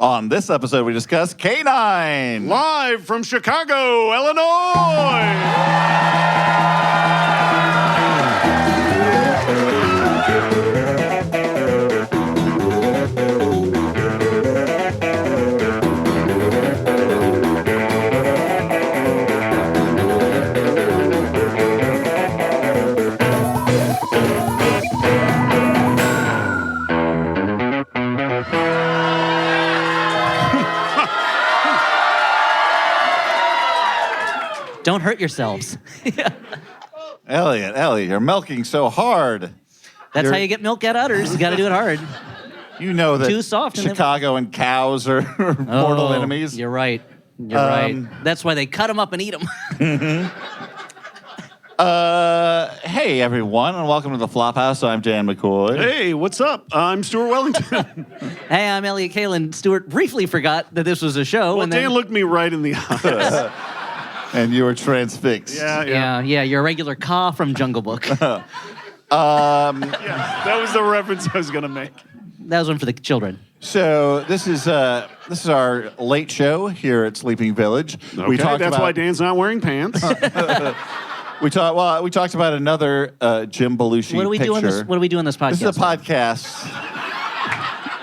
On this episode, we discuss K-9. Live from Chicago, Illinois. Don't hurt yourselves. Elliot, you're milking so hard. That's how you get milk out udders. You got to do it hard. You know that Too soft and Chicago and cows are mortal enemies. You're right. You're right. That's why they cut them up and eat them. Hey, everyone, and welcome to the Flophouse. I'm Dan McCoy. Hey, what's up? I'm Stuart Wellington. Hey, I'm Elliot Kalin. Stuart briefly forgot that this was a show. Well, and Dan then, looked me right in the eyes. And you were transfixed. yeah, you're a regular Ka from Jungle Book. Yeah, that was the reference I was going to make. That was one for the children. So this is our late show here at Sleeping Village. Okay, that's why Dan's not wearing pants. We talked about another Jim Belushi What do we picture. do on this? What do we do on this podcast? This is a podcast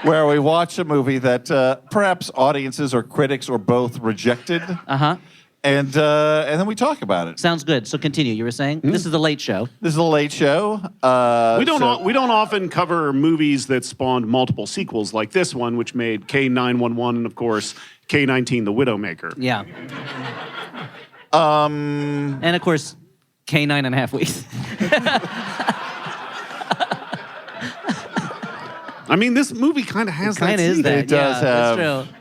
where we watch a movie that perhaps audiences or critics or both rejected. And then we talk about it. Sounds good. So continue. You were saying this is the late show. This is a late show. We don't often cover movies that spawned multiple sequels like this one, which made K-911 and of course K-19 the Widowmaker. Yeah. And of course, K9.5 weeks. I mean, this movie kind of has that. Kind of is that. It does have. That's true.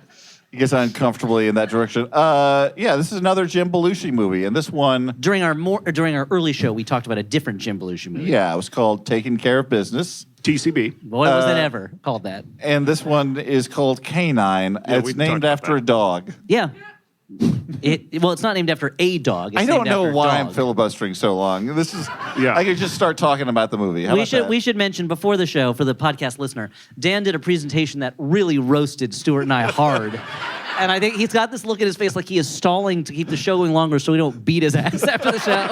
It gets uncomfortably in that direction. This is another Jim Belushi movie, and this one. During our early show, we talked about a different Jim Belushi movie. Yeah, it was called Taking Care of Business. TCB. Boy, was it ever called that. And this one is called K-9. It's named after a dog. Yeah. It's not named after a dog. It's I don't named after know a why dog. I'm filibustering so long. This is. Yeah. I could just start talking about the movie. How about that? We should mention before the show, for the podcast listener, Dan did a presentation that really roasted Stuart and I hard. And I think he's got this look in his face like he is stalling to keep the show going longer so we don't beat his ass after the show.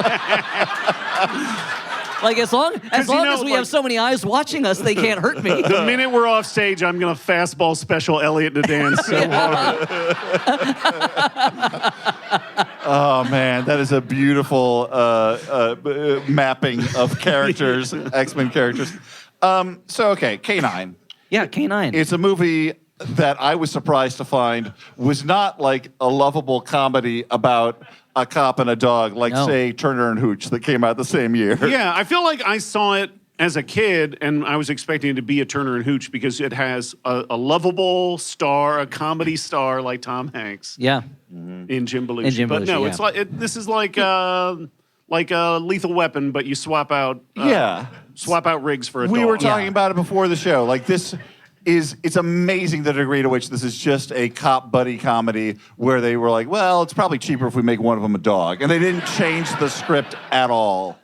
Like, as long as we have so many eyes watching us, they can't hurt me. The minute we're off stage, I'm going to fastball special Elliot to Dan so hard. Oh, man, that is a beautiful mapping of characters, X-Men characters. Okay, K-9. Yeah, K-9. It's a movie that I was surprised to find was not like a lovable comedy about a cop and a dog, like, say, Turner and Hooch, that came out the same year. Yeah, I feel like I saw it as a kid, and I was expecting it to be a Turner and Hooch because it has a lovable star, a comedy star like Tom Hanks. Yeah. In Jim Belushi. In Jim but Belushi, no, yeah. it's this is like a Lethal Weapon, but you swap out swap out Riggs for a dog. We were talking about it before the show. Like, it's amazing the degree to which this is just a cop buddy comedy where they were like, well, it's probably cheaper if we make one of them a dog. And they didn't change the script at all.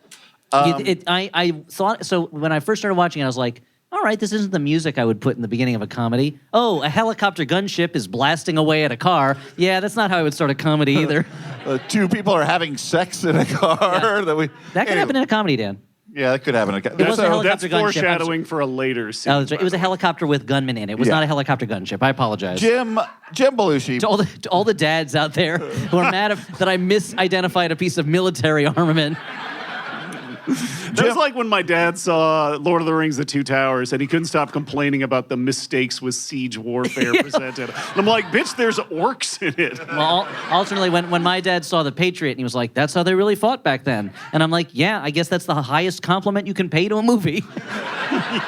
I thought, so when I first started watching it, I was like, all right, this isn't the music I would put in the beginning of a comedy. Oh, a helicopter gunship is blasting away at a car. Yeah, that's not how I would start a comedy either. Two people are having sex in a car. Yeah. That could happen in a comedy, Dan. Yeah, that could happen. It was a helicopter That's gunship. foreshadowing for a later scene. Oh, that's right. It was a helicopter with gunmen in it. It was not a helicopter gunship. I apologize. Jim Belushi. To all the dads out there who are mad that I misidentified a piece of military armament. That was like when my dad saw Lord of the Rings: The Two Towers, and he couldn't stop complaining about the mistakes with siege warfare presented. And I'm like, bitch, there's orcs in it. Well, alternately, when my dad saw The Patriot, and he was like, that's how they really fought back then. And I'm like, yeah, I guess that's the highest compliment you can pay to a movie.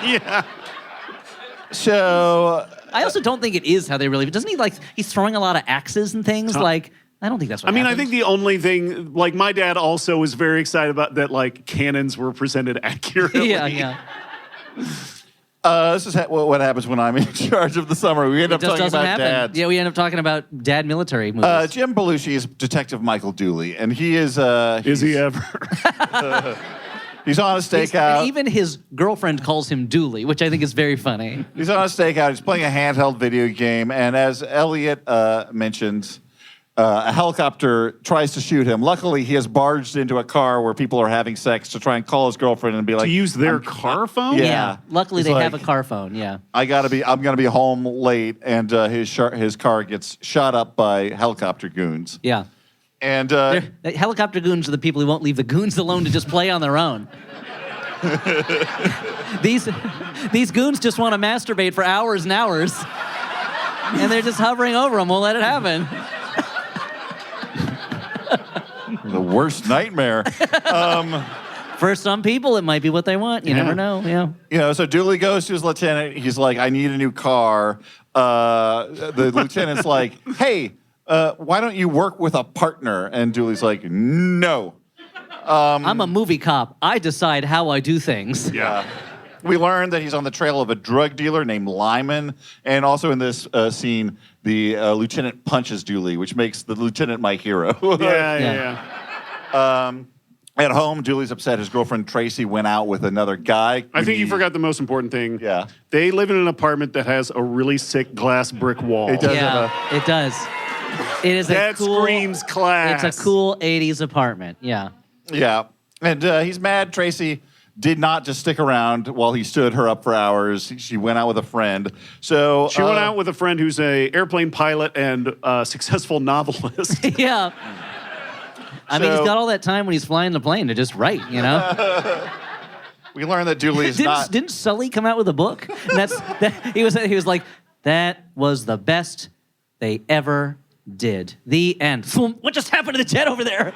Yeah. So I also don't think it is how they really. Doesn't he, like, he's throwing a lot of axes and things? Like, I don't think that's what I happens. think the only thing, like, my dad also was very excited about that, like, cannons were presented accurately. Yeah. This is what happens when I'm in charge of the summer. We end up talking about dads. Yeah, we end up talking about dad military movies. Jim Belushi is Detective Michael Dooley, and he is... Is he ever? He's on a stakeout. And even his girlfriend calls him Dooley, which I think is very funny. He's on a stakeout. He's playing a handheld video game. And as Elliot mentioned, a helicopter tries to shoot him. Luckily, he has barged into a car where people are having sex to try and call his girlfriend and be like... To use their car phone? Yeah. Luckily, He's they like, have a car phone, yeah. I'm gonna be home late, and his car gets shot up by helicopter goons. Yeah. And The helicopter goons are the people who won't leave the goons alone to just play on their own. These goons just want to masturbate for hours and hours, and they're just hovering over them. Won't let it happen. the worst nightmare. For some people, it might be what they want. You never know. Yeah. You know, so Dooley goes to his lieutenant. He's like, I need a new car. The lieutenant's like, hey, why don't you work with a partner? And Dooley's like, no. I'm a movie cop. I decide how I do things. Yeah. We learn that he's on the trail of a drug dealer named Lyman. And also in this scene, the lieutenant punches Dooley, which makes the lieutenant my hero. Yeah. At home, Dooley's upset his girlfriend Tracy went out with another guy. I think you forgot the most important thing. Yeah. They live in an apartment that has a really sick glass brick wall. It does Yeah, have it does. It is That a cool, screams class. It's a cool 80s apartment. Yeah. Yeah. And he's mad Tracy did not just stick around while he stood her up for hours. She went out with a friend. So She went out with a friend who's a airplane pilot and a successful novelist. Yeah. I mean, he's got all that time when he's flying the plane to just write, you know? We learned that Dooley is not... Didn't Sully come out with a book? And he was like, that was the best they ever did. The end. What just happened to the jet over there?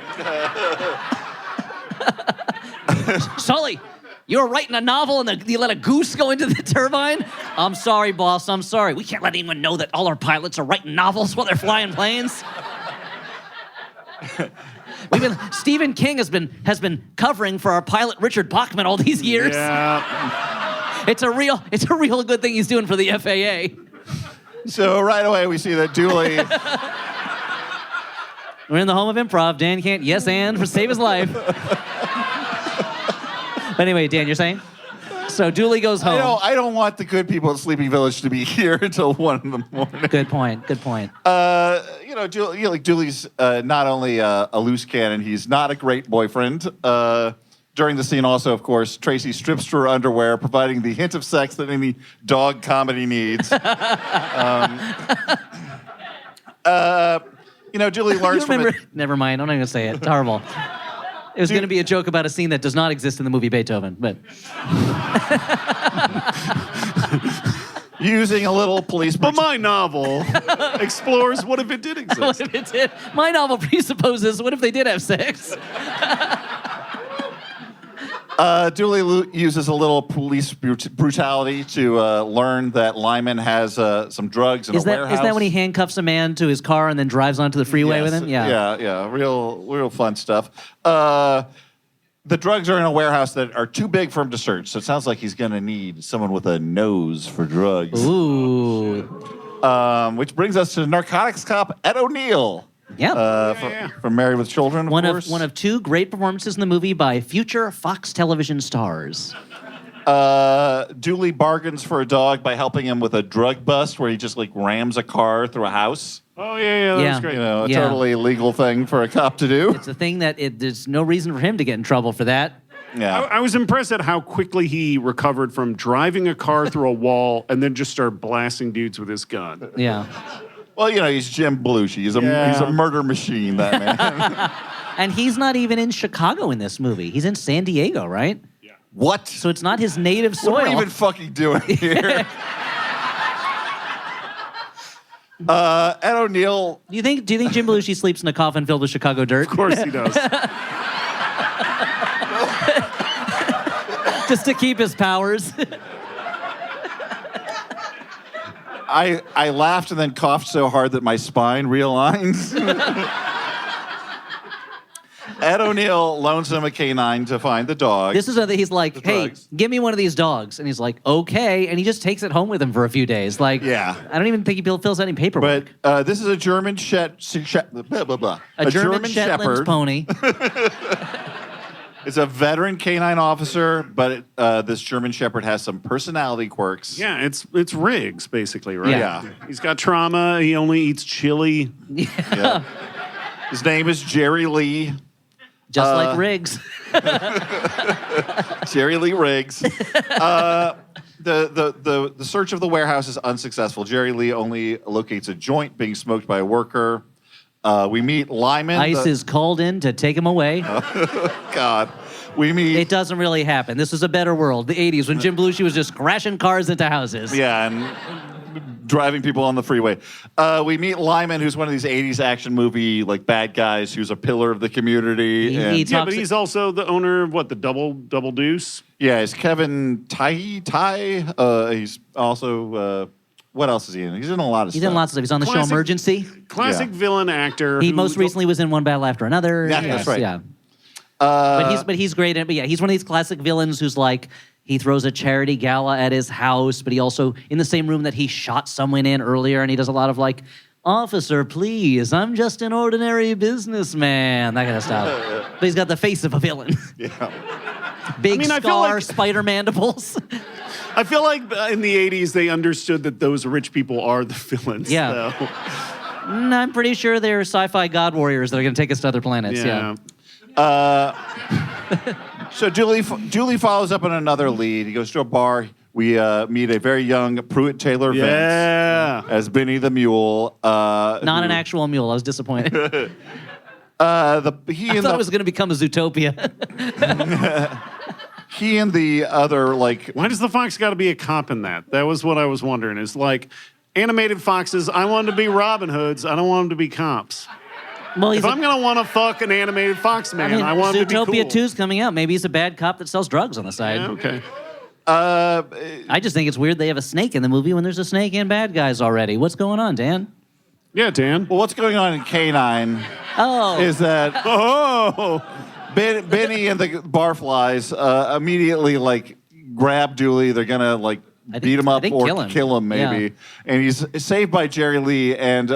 Sully, you were writing a novel and you let a goose go into the turbine? I'm sorry, boss. I'm sorry. We can't let anyone know that all our pilots are writing novels while they're flying planes. Stephen King has been covering for our pilot Richard Bachman all these years. Yeah. It's a real good thing he's doing for the FAA. So right away we see that Dooley... We're in the home of improv. Dan can't yes and for save his life. But anyway, Dan, you're saying? So Dooley goes home. I don't want the good people at Sleepy Village to be here until 1 in the morning. Good point. Dooley's not only a loose cannon, he's not a great boyfriend. During the scene also, of course, Tracy strips to her underwear, providing the hint of sex that any dog comedy needs. Dooley learns from it. Never mind. I'm not going to say it. It's horrible. It was going to be a joke about a scene that does not exist in the movie Beethoven, but... Using a little police... But my novel explores what if it did exist. What if it did? My novel presupposes, what if they did have sex? Dooley uses a little police brutality to learn that Lyman has some drugs in a warehouse. Is that when he handcuffs a man to his car and then drives onto the freeway with him? Yeah. Real fun stuff. The drugs are in a warehouse that are too big for him to search, so it sounds like he's going to need someone with a nose for drugs. Ooh. Which brings us to narcotics cop Ed O'Neill. Yeah. From Married with Children, of course. One of two great performances in the movie by future Fox television stars. Dooley bargains for a dog by helping him with a drug bust where he just rams a car through a house. Oh, yeah, that was great. A totally legal thing for a cop to do. It's a thing that there's no reason for him to get in trouble for that. Yeah. I was impressed at how quickly he recovered from driving a car through a wall and then just started blasting dudes with his gun. Yeah. Well, he's Jim Belushi. He's a murder machine, that man. And he's not even in Chicago in this movie. He's in San Diego, right? Yeah. What? So it's not his native soil. What are we even fucking doing here? Ed O'Neill. Do you think Jim Belushi sleeps in a coffin filled with Chicago dirt? Of course he does. Just to keep his powers. I laughed and then coughed so hard that my spine realigns. Ed O'Neill loans him a K-9 to find the dog. This is he's like, hey, drugs. give me one of these dogs. And he's like, okay. And he just takes it home with him for a few days. I don't even think he fills out any paperwork. But this is a German a German Shetland Shepherd. pony. It's a veteran K-9 officer, but this German Shepherd has some personality quirks. Yeah, it's Riggs, basically, right? Yeah. He's got trauma. He only eats chili. Yeah. His name is Jerry Lee. Just like Riggs. Jerry Lee Riggs. The search of the warehouse is unsuccessful. Jerry Lee only locates a joint being smoked by a worker. We meet Lyman. ICE is called in to take him away. God. We meet... It doesn't really happen. This was a better world, the 80s, when Jim Belushi was just crashing cars into houses. Yeah, and driving people on the freeway. We meet Lyman, who's one of these 80s action movie like bad guys who's a pillar of the community. Yeah, but he's also the owner of, what, the Double Deuce? Yeah, he's Kevin Tai. He's also... what else is he in? He's in a lot of stuff. He's in lots of stuff. He's on the show Emergency. Classic villain actor. He most recently was in One Battle After Another. Yeah, that's right. Yeah. But he's great in it. But yeah, he's one of these classic villains who's like, he throws a charity gala at his house, but he also, in the same room that he shot someone in earlier, and he does a lot of like, officer, please, I'm just an ordinary businessman, that kind of stuff. But he's got the face of a villain. Yeah. Big I feel scar, like- spider mandibles. I feel like in the 80s, they understood that those rich people are the villains. Yeah. So. I'm pretty sure they're sci-fi god warriors that are going to take us to other planets. Yeah. So Julie follows up on another lead. He goes to a bar. We meet a very young Pruitt Taylor Vince as Benny the Mule. Not an actual mule. I was disappointed. I thought it was going to become a Zootopia. He and the other, like... Why does the fox got to be a cop in that? That was what I was wondering. Is like, animated foxes, I want them to be Robin Hoods. I don't want them to be cops. Well, If I'm going to want to fuck an animated fox man, I want him to be cool. Zootopia 2's coming out. Maybe he's a bad cop that sells drugs on the side. Yeah, okay. I just think it's weird they have a snake in the movie when there's a snake and bad guys already. What's going on, Dan? Yeah, Dan. Well, what's going on in K-9 is that Benny and the barflies immediately like grab Dooley. They're gonna like beat him up or kill him maybe. Yeah. And he's saved by Jerry Lee and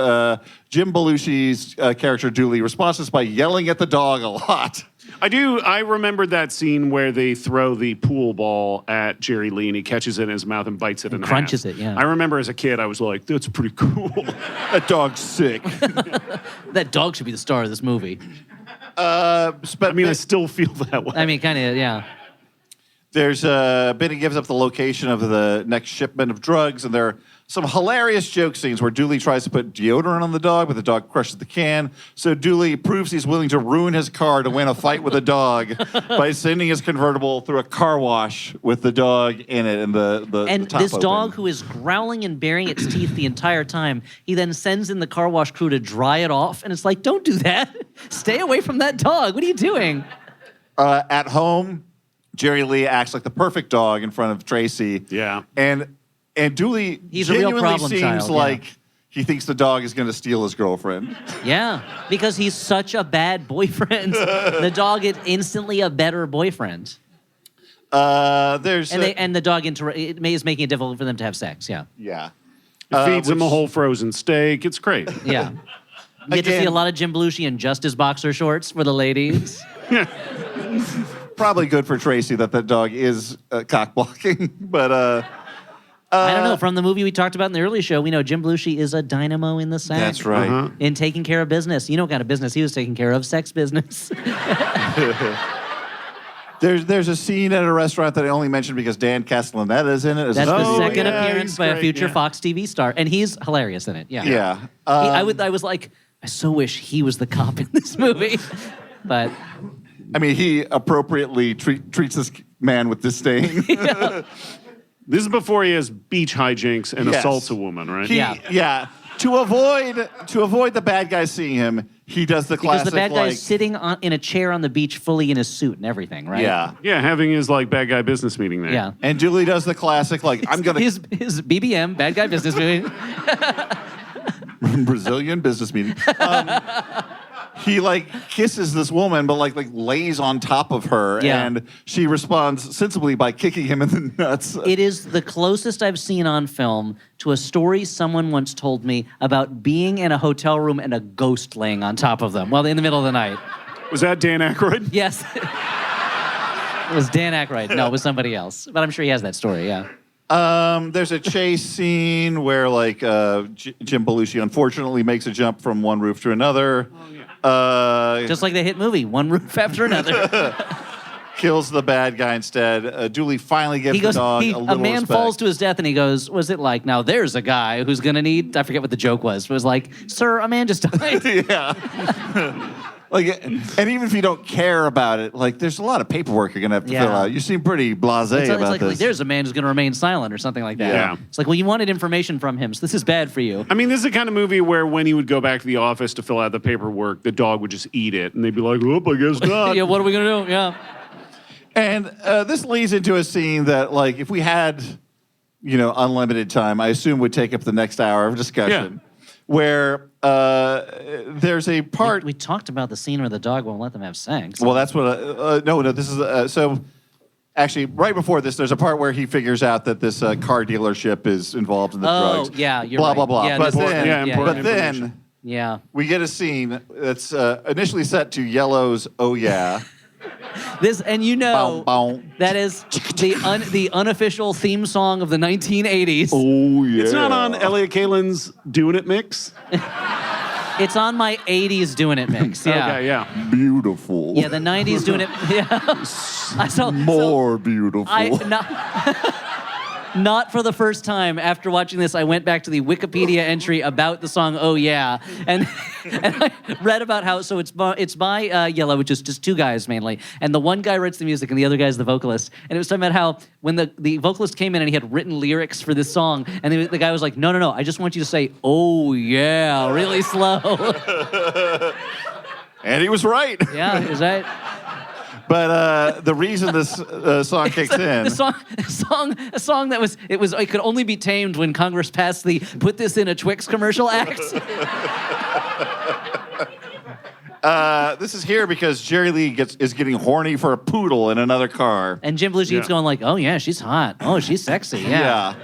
Jim Belushi's character Dooley responds to this by yelling at the dog a lot. I remembered that scene where they throw the pool ball at Jerry Lee and he catches it in his mouth and bites it in half. Crunches it, yeah. I remember as a kid, I was like, that's pretty cool. That dog's sick. That dog should be the star of this movie. I still feel that way. I mean, kind of, yeah. There's Benny gives up the location of the next shipment of drugs, and there are some hilarious joke scenes where Dooley tries to put deodorant on the dog, but the dog crushes the can. So Dooley proves he's willing to ruin his car to win a fight with a dog by sending his convertible through a car wash with the dog in it and the top this dog open. who is growling and baring its teeth the entire time, he then sends in the car wash crew to dry it off, and it's like, don't do that. Stay away from that dog. What are you doing? At home, Jerry Lee acts like the perfect dog in front of Tracy. Yeah. And Dooley He's a real genuinely problem seems child, yeah. like he thinks the dog is going to steal his girlfriend. Yeah, because he's such a bad boyfriend. The dog is instantly a better boyfriend. And the dog is making it difficult for them to have sex. Yeah. Yeah. It feeds him a whole frozen steak. It's great. Yeah. You get to see a lot of Jim Belushi in just his boxer shorts for the ladies. Probably good for Tracy that dog is cock blocking, but I don't know. From the movie we talked about in the early show, we know Jim Belushi is a dynamo in the sack. That's right. In taking care of business. You know what kind of business he was taking care of? Sex business. There's a scene at a restaurant that I only mentioned because Dan Castellaneta is in it. That's the second yeah, appearance he's by a great, future yeah. Fox TV star, and he's hilarious in it. Yeah. Yeah. I was like, I so wish he was the cop in this movie, but I mean, he appropriately treats this man with disdain. This is before he has beach hijinks and Yes. assaults a woman, right? Yeah. To avoid the bad guys seeing him, he does the classic because the bad guy like, is sitting in a chair on the beach, fully in his suit and everything, right? Yeah. Yeah, having his like bad guy business meeting there. Yeah. And Dooley does the classic like I'm gonna his BBM, bad guy business movie. Brazilian business meeting. He like kisses this woman, but like lays on top of her, Yeah. and she responds sensibly by kicking him in the nuts. It is the closest I've seen on film to a story someone once told me about being in a hotel room and a ghost laying on top of them while in the middle of the night. Was that Dan Aykroyd? Yes. It was Dan Aykroyd. No, it was somebody else. But I'm sure he has that story, yeah. There's a chase scene where like Jim Belushi unfortunately makes a jump from one roof to another. Just like the hit movie, one roof after another. Kills the bad guy instead. Dooley finally gives the dog a little a man respect. falls to his death and he goes, was it like, now there's a guy who's going to need, I forget what the joke was. It was like, sir, a man just died. Yeah. Like, and even if you don't care about it, like, there's a lot of paperwork you're gonna have to fill out. You seem pretty blasé about like, this. Like, there's a man who's going to remain silent or something like that. Yeah. It's like, well, you wanted information from him, so this is bad for you. I mean, this is the kind of movie where when he would go back to the office to fill out the paperwork, the dog would just eat it, and they'd be like, "Oh, I guess not." Yeah, what are we going to do? Yeah. And this leads into a scene that, like, if we had, unlimited time, I assume would take up the next hour of discussion. Where there's a part. We talked about the scene where the dog won't let them have sex. Well, that's what. No. This is so. Actually, right before this, there's a part where he figures out that this car dealership is involved in the drugs. Oh, yeah, you're blah right. blah blah. Yeah, But then, information. Yeah. we get a scene that's initially set to Yellow's "Oh Yeah." This and Bow, bow. that is the unofficial theme song of the 1980s. Oh yeah. It's not on Elliot Kalin's "Doing It" mix. It's on my 80s Doing It mix. Yeah. Okay, yeah. Beautiful. Yeah, the 90s Doing It. Yeah. More beautiful. Not for the first time after watching this, I went back to the Wikipedia entry about the song "Oh Yeah," and I read about how it's by Yellow, which is just two guys mainly, and the one guy writes the music and the other guy's the vocalist. And it was talking about how when the vocalist came in and he had written lyrics for this song, and the guy was like, "No, I just want you to say 'Oh yeah' really slow." And he was right. Yeah, is that? But the reason this song kicks in. A song that it could only be tamed when Congress passed the "Put This in a Twix" commercial act. This is here because Jerry Lee is getting horny for a poodle in another car. And Jim Belushi keeps going like, "Oh yeah, she's hot. Oh, she's sexy. Yeah."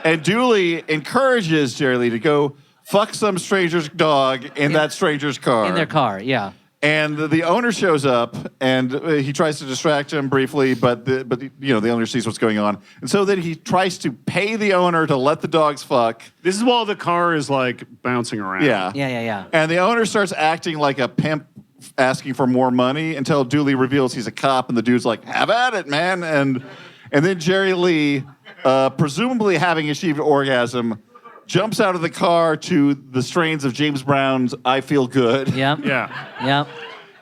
And Dooley encourages Jerry Lee to go fuck some stranger's dog in that stranger's car. In their car, yeah. And the owner shows up, and he tries to distract him briefly, but the owner sees what's going on, and so then he tries to pay the owner to let the dogs fuck. This is while the car is like bouncing around. Yeah. And the owner starts acting like a pimp, asking for more money until Dooley reveals he's a cop, and the dude's like, "Have at it, man!" And then Jerry Lee, presumably having achieved orgasm, jumps out of the car to the strains of James Brown's "I Feel Good." Yep. Yeah.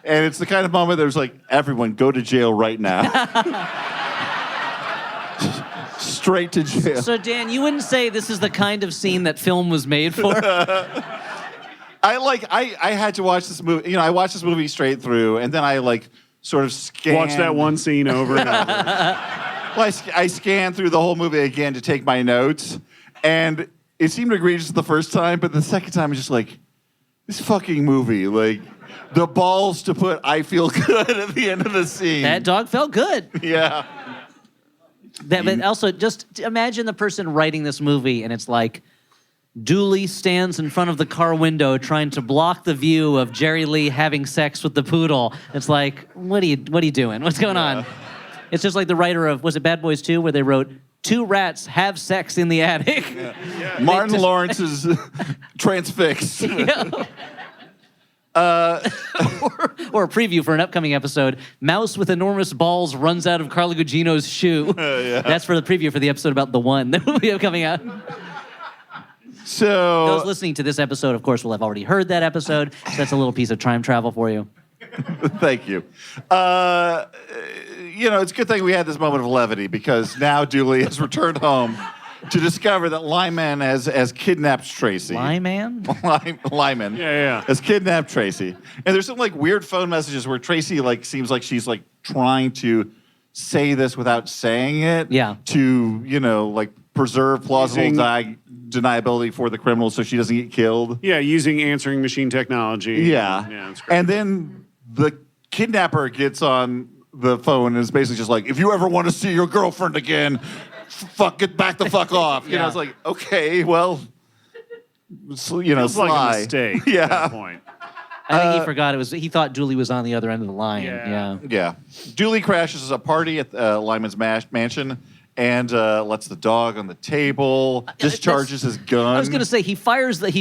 And it's the kind of moment there's like, everyone go to jail right now. Straight to jail. So, Dan, you wouldn't say this is the kind of scene that film was made for? I had to watch this movie. I watched this movie straight through, and then I sort of scanned. Watch that one scene over and over. Well, I scanned through the whole movie again to take my notes, and it seemed egregious the first time, but the second time it's just like, this fucking movie, like, the balls to put "I Feel Good" at the end of the scene. That dog felt good. Yeah. But also, just imagine the person writing this movie, and it's like, Dooley stands in front of the car window trying to block the view of Jerry Lee having sex with the poodle. It's like, what are you doing? What's going on? It's just like the writer of, was it Bad Boys 2, where they wrote, "Two rats have sex in the attic." Yeah. Martin Lawrence is transfixed. Or a preview for an upcoming episode. Mouse with enormous balls runs out of Carla Gugino's shoe. That's for the preview for the episode about The One that will be coming out. So those listening to this episode, of course, will have already heard that episode. So that's a little piece of time travel for you. Thank you. It's a good thing we had this moment of levity because now Dooley has returned home to discover that Lyman has kidnapped Tracy. Lyman? Lyman. Yeah. Has kidnapped Tracy. And there's some weird phone messages where Tracy seems like she's trying to say this without saying it. Yeah. To, preserve plausible deniability for the criminal so she doesn't get killed. Yeah, using answering machine technology. Yeah. That's great. And then the kidnapper gets on the phone and is basically just like, if you ever want to see your girlfriend again, get back the fuck off. Yeah. It's like, okay, well, Feels Sly. like a mistake at that point. I think he forgot he thought Dooley was on the other end of the line. Yeah. Yeah. Dooley crashes a party at Lyman's mansion and lets the dog on the table, discharges his gun. I was going to say, he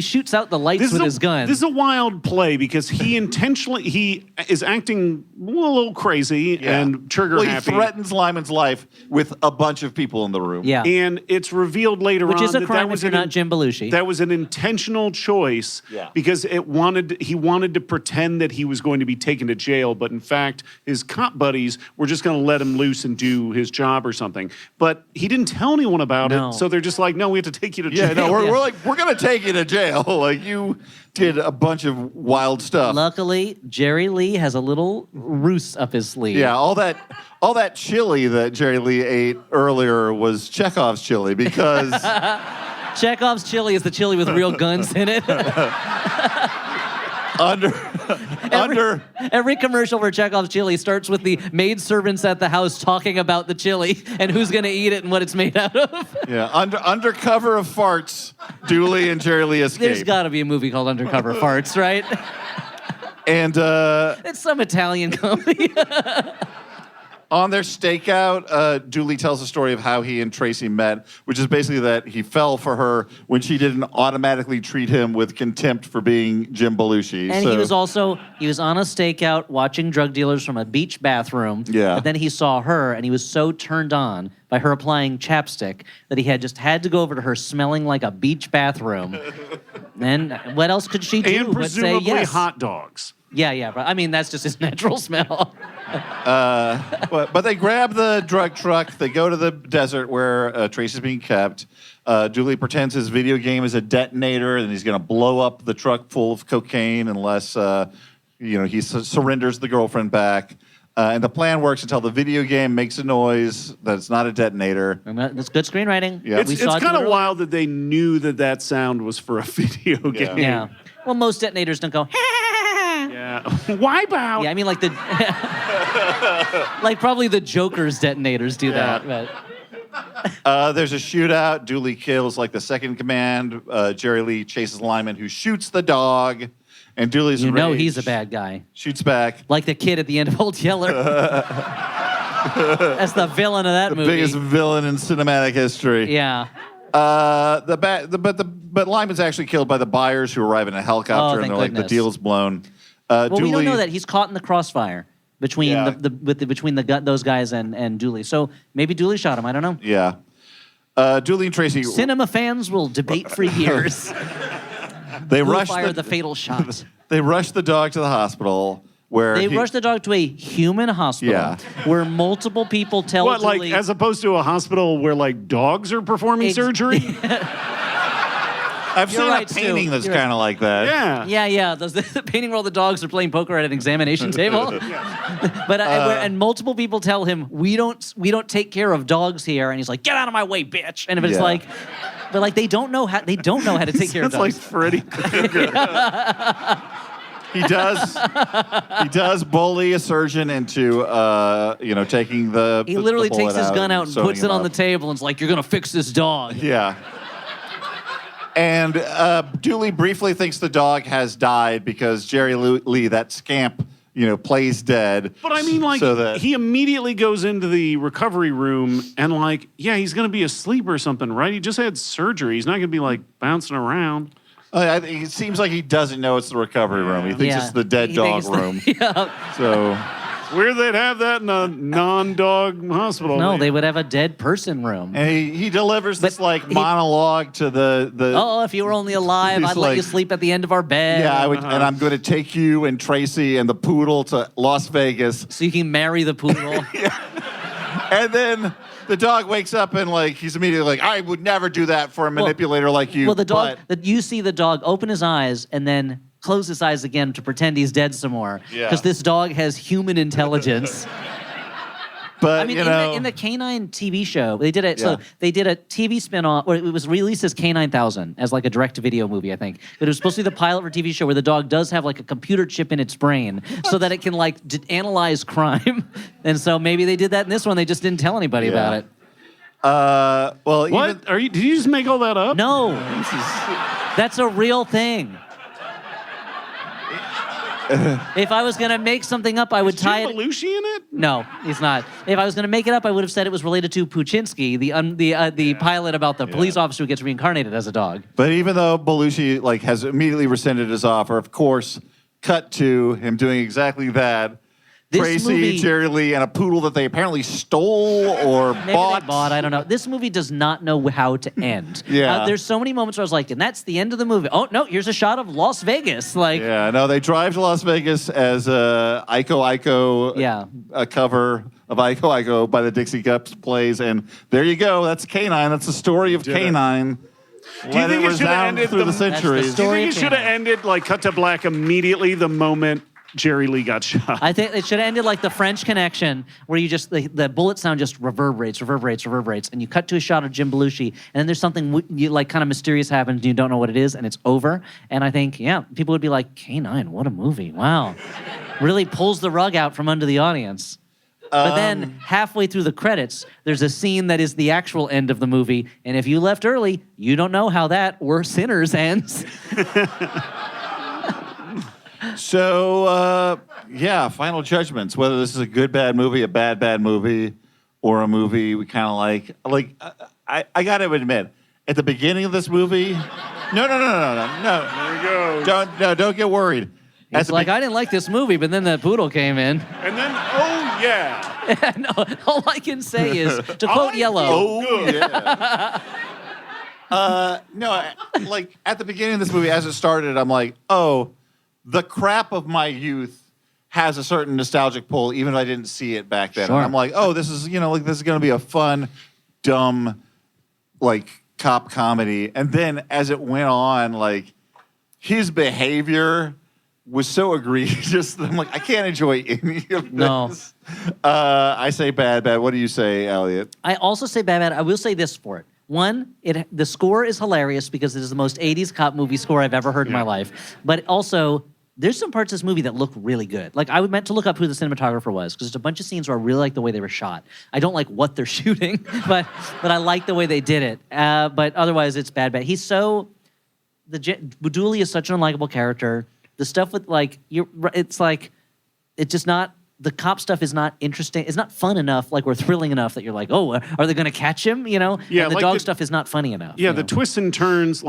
shoots out the lights with his gun. This is a wild play because he is acting a little crazy and trigger happy. He threatens Lyman's life with a bunch of people in the room. Yeah. And it's revealed later on Which is a crime that if you're not Jim Belushi. That was an intentional choice because he wanted to pretend that he was going to be taken to jail, but in fact, his cop buddies were just going to let him loose and do his job or something. But he didn't tell anyone about it, so they're just like, no, we have to take you to jail. Yeah, no, we're like, we're going to take you to jail. Like, you did a bunch of wild stuff. Luckily, Jerry Lee has a little ruse up his sleeve. Yeah, all that chili that Jerry Lee ate earlier was Chekhov's chili because... Chekhov's chili is the chili with real guns in it. Every commercial for Chekhov's chili starts with the maidservants at the house talking about the chili and who's going to eat it and what it's made out of. Yeah, under cover of farts, Dooley and Jerry Lee escape. There's got to be a movie called Undercover Farts, right? And it's some Italian comedy. on their stakeout, Dooley tells the story of how he and Tracy met, which is basically that he fell for her when she didn't automatically treat him with contempt for being Jim Belushi. And he was on a stakeout watching drug dealers from a beach bathroom. Yeah. But then he saw her, and he was so turned on by her applying chapstick that he had to go over to her smelling like a beach bathroom. And what else could she do and but say presumably yes? hot dogs. Yeah. But I mean, that's just his natural smell. But they grab the drug truck. They go to the desert where Tracy's being kept. Dooley pretends his video game is a detonator, and he's going to blow up the truck full of cocaine unless he surrenders the girlfriend back. And the plan works until the video game makes a noise that it's not a detonator. And that's good screenwriting. Yeah. It's kind of wild that they knew that sound was for a video game. Yeah. Well, most detonators don't go. Yeah. Wipe out. Yeah, I mean, like probably the Joker's detonators do that. But. There's a shootout. Dooley kills the second in command. Jerry Lee chases Lyman, who shoots the dog. And Dooley's enraged. He's a bad guy. Shoots back. Like the kid at the end of Old Yeller. That's the villain of that movie. The biggest villain in cinematic history. Yeah. But Lyman's actually killed by the buyers who arrive in a helicopter, and they're like, the deal's blown. We don't know that. He's caught in the crossfire between those guys and Dooley. So maybe Dooley shot him. I don't know. Yeah. Dooley and Tracy. Cinema fans will debate for years. They Who fired the fatal shot. They rush the dog to the hospital. They rush the dog to a human hospital where multiple people tell Dooley... as opposed to a hospital where dogs are performing surgery? I've seen a painting that's kind of like that. Yeah. The painting where all the dogs are playing poker at an examination table. But and multiple people tell him, we don't take care of dogs here, and he's like, get out of my way, bitch. And if it's but they don't know how to take care of dogs. It's like Freddy Krueger. He does bully a surgeon into taking the. He literally the takes his gun out and puts it on up. the table and is like, "You're gonna fix this dog." Yeah. And Dooley briefly thinks the dog has died because Jerry Lee, that scamp, plays dead. But I mean, he immediately goes into the recovery room and he's gonna be asleep or something, right? He just had surgery. He's not gonna be bouncing around. It seems like he doesn't know it's the recovery room. He thinks it's the dead dog room. So weird they'd have that in a non-dog hospital. No, they would have a dead person room. And he delivers this monologue to the. Oh, if you were only alive, I'd let you sleep at the end of our bed. Yeah, I would, and I'm going to take you and Tracy and the poodle to Las Vegas so you can marry the poodle. And then the dog wakes up and he's immediately I would never do that for a manipulator like you. Well, the dog. You see the dog open his eyes and then close his eyes again to pretend he's dead some more. Because this dog has human intelligence. But I mean, in the K-9 TV show, they did it. Yeah. So they did a TV spinoff, or it was released as K-9000 as a direct-to-video movie, I think. But it was supposed to be the pilot for a TV show where the dog does have a computer chip in its brain, so that it can analyze crime. And so maybe they did that in this one. They just didn't tell anybody about it. What? Did you just make all that up? No, that's a real thing. If I was gonna make something up, I would tie Jim it. Belushi in it? No, he's not. If I was going to make it up, I would have said it was related to Puchinsky, the pilot about the police officer who gets reincarnated as a dog. But even though Belushi has immediately rescinded his offer, of course, cut to him doing exactly that. This Tracy, movie- Jerry Lee, and a poodle that they apparently stole or Maybe bought. they bought. I don't know. This movie does not know how to end. Yeah. There's so many moments where I was like, and that's the end of the movie. Oh no, here's a shot of Las Vegas. Yeah, no, they drive to Las Vegas as a Iko, Yeah. a cover of Iko by the Dixie Cups plays, and there you go. That's K-9. That's the story of K-9. Do you think it should have ended through the That's the centuries? Do you story think of it should have K-9. ended cut to black immediately the moment Jerry Lee got shot? I think it should have ended like the French Connection, where you just the bullet sound just reverberates, and you cut to a shot of Jim Belushi, and then there's something kind of mysterious happens, and you don't know what it is, and it's over. And I think, people would be like, K-9, what a movie! Wow, really pulls the rug out from under the audience. But then halfway through the credits, there's a scene that is the actual end of the movie, and if you left early, you don't know how that or Sinners ends. So, final judgments. Whether this is a good, bad movie, a bad, bad movie, or a movie we kind of like. I got to admit, at the beginning of this movie, no. There you go. Don't get worried. It's like, I didn't like this movie, but then the poodle came in. And then, oh yeah. No, all I can say is, to quote Yellow, Oh, yeah. No, at the beginning of this movie, as it started, I'm like, oh, the crap of my youth has a certain nostalgic pull, even if I didn't see it back then. Sure. And I'm like, oh, this is this is going to be a fun, dumb, cop comedy. And then as it went on, his behavior was so egregious that I'm like, I can't enjoy any of this. No. I say bad. What do you say, Elliot? I also say bad. I will say this for it. One, the score is hilarious because it is the most 80s cop movie score I've ever heard in my life. But also, there's some parts of this movie that look really good. I meant to look up who the cinematographer was because there's a bunch of scenes where I really like the way they were shot. I don't like what they're shooting, but I like the way they did it. But otherwise, it's bad. He's so... Buduli is such an unlikable character. The stuff with, it's just not... The cop stuff is not interesting. It's not fun enough, or thrilling enough that you're like, oh, are they going to catch him? Yeah, and the dog stuff is not funny enough. Yeah, the twists and turns,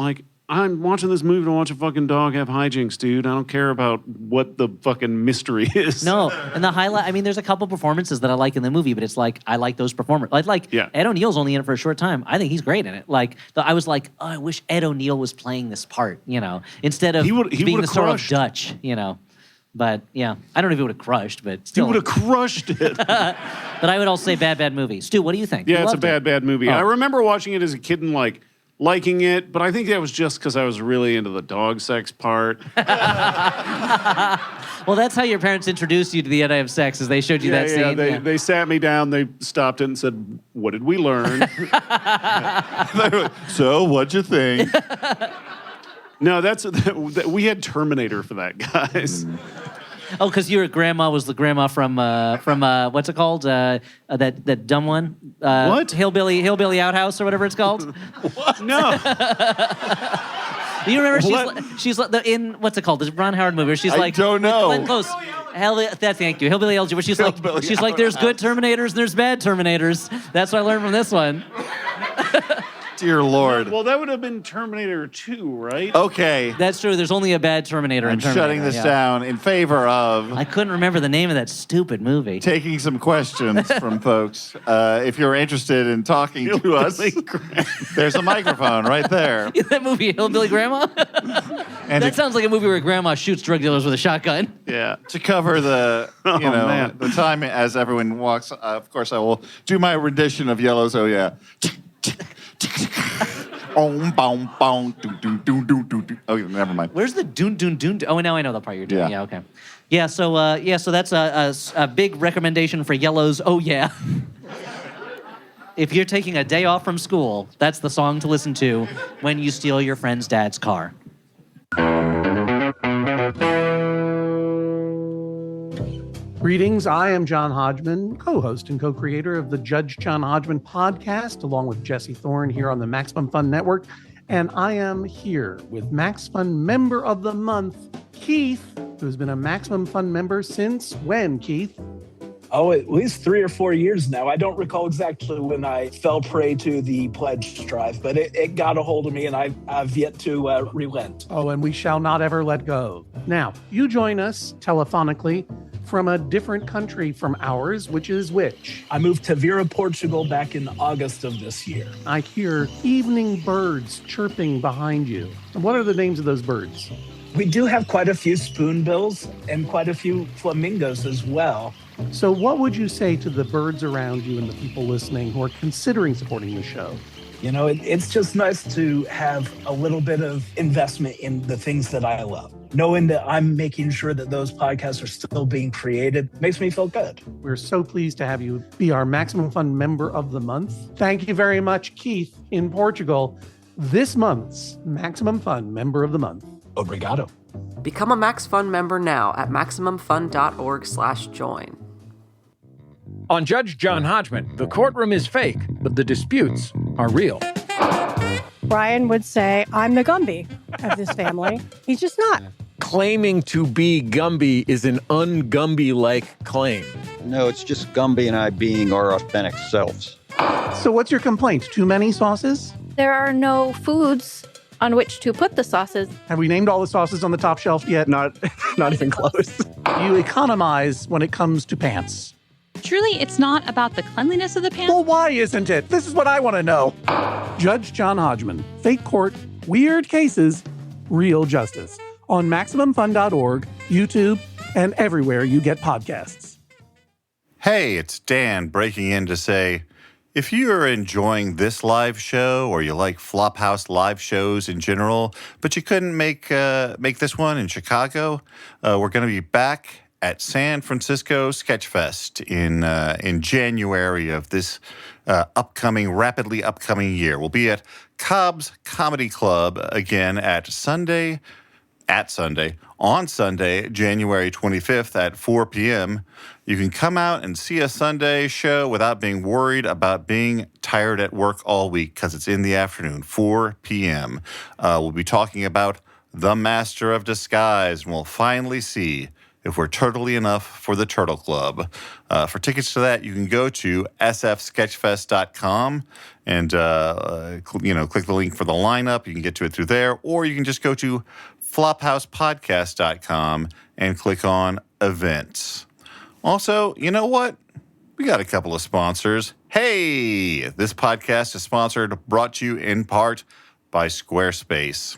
I'm watching this movie to watch a fucking dog have hijinks, dude. I don't care about what the fucking mystery is. No, and the highlight, there's a couple performances that I like in the movie, but it's I like those performers. Ed O'Neill's only in it for a short time. I think he's great in it. I was like, oh, I wish Ed O'Neill was playing this part, instead of He being the sort of crushed. Dutch, But yeah, I don't know if he would have crushed, but He still. would have crushed it. But I would also say bad movie. Stu, what do you think? Yeah, You it's a loved it. bad movie. Oh. I remember watching it as a kid and liking it, but I think that was just because I was really into the dog sex part. Well, that's how your parents introduced you to the idea of sex, is they showed you that scene. They sat me down, they stopped it and said, "What did we learn?" So, what'd you think? No, we had Terminator for that, guys. Oh, because your grandma was the grandma from what's it called? That dumb one? What? Hillbilly Outhouse or whatever it's called. No. You remember What? she's in what's it called? The Ron Howard movie. Where she's I don't know. Glenn Close. Thank you, Hillbilly Elegy. Where she's Hillbilly like, there's good Terminators and there's bad Terminators. That's what I learned from this one. Dear Lord. Well, that would have been Terminator 2, right? Okay. That's true. There's only a bad Terminator I'm in Terminator. shutting this yeah. down in favor of I couldn't remember the name of that stupid movie. taking some questions from folks. If you're interested in talking to us, there's a microphone right there. That movie, Hillbilly Grandma? And That sounds like a movie where grandma shoots drug dealers with a shotgun. Yeah. to cover the man. the time as everyone walks, of course I will do my rendition of Yellow's Oh Yeah. Oh, never mind. Where's the doon doon doon? Oh, now I know the part you're doing. Yeah. Yeah, okay. Yeah, so that's a big recommendation for Yellow's Oh Yeah. If you're taking a day off from school, that's the song to listen to when you steal your friend's dad's car. Greetings, I am John Hodgman, co-host and co-creator of the Judge John Hodgman podcast, along with Jesse Thorne here on the Maximum Fun Network. And I am here with Max Fun Member of the Month, Keith who's been a Maximum Fun member since when, Keith? Oh, at least 3 or 4 years now. I don't recall exactly when I fell prey to the pledge drive, but it got a hold of me, and I've yet to relent. Oh, and we shall not ever let go. Now, you join us telephonically from a different country from ours, which is which? I moved to Vera, Portugal back in August of this year. I hear evening birds chirping behind you. And what are the names of those birds? We do have quite a few spoonbills and quite a few flamingos as well. So what would you say to the birds around you and the people listening who are considering supporting the show? You know, it's just nice to have a little bit of investment in the things that I love. Knowing that I'm making sure that those podcasts are still being created makes me feel good. We're so pleased to have you be our Maximum Fun Member of the Month. Thank you very much, Keith, in Portugal. This month's Maximum Fun Member of the Month. Obrigado. Become a Max Fun member now at MaximumFun.org/join. On Judge John Hodgman, the courtroom is fake, but the disputes are real. Brian would say, I'm the Gumby of this family. He's just not. Claiming to be Gumby is an un-Gumby-like claim. No, it's just Gumby and I being our authentic selves. So what's your complaint? Too many sauces? There are no foods on which to put the sauces. Have we named all the sauces on the top shelf yet? Not even close. You economize when it comes to pants. Truly, it's not about the cleanliness of the pants. Well, why isn't it? This is what I want to know. Judge John Hodgman, fake court, weird cases, real justice. On MaximumFun.org, YouTube, and everywhere you get podcasts. Hey, it's Dan breaking in to say, if you are enjoying this live show or you like Flophouse live shows in general, but you couldn't make this one in Chicago, we're going to be back at San Francisco Sketchfest in January of this rapidly upcoming year. We'll be at Cobb's Comedy Club again on Sunday, January 25th at 4 p.m. You can come out and see a Sunday show without being worried about being tired at work all week because it's in the afternoon, 4 p.m. We'll be talking about The Master of Disguise, and we'll finally see if we're turtly enough for the Turtle Club. For tickets to that, you can go to sfsketchfest.com and click the link for the lineup. You can get to it through there, or you can just go to flophousepodcast.com and click on events. Also, you know what? We got a couple of sponsors. Hey, this podcast is brought to you in part by Squarespace.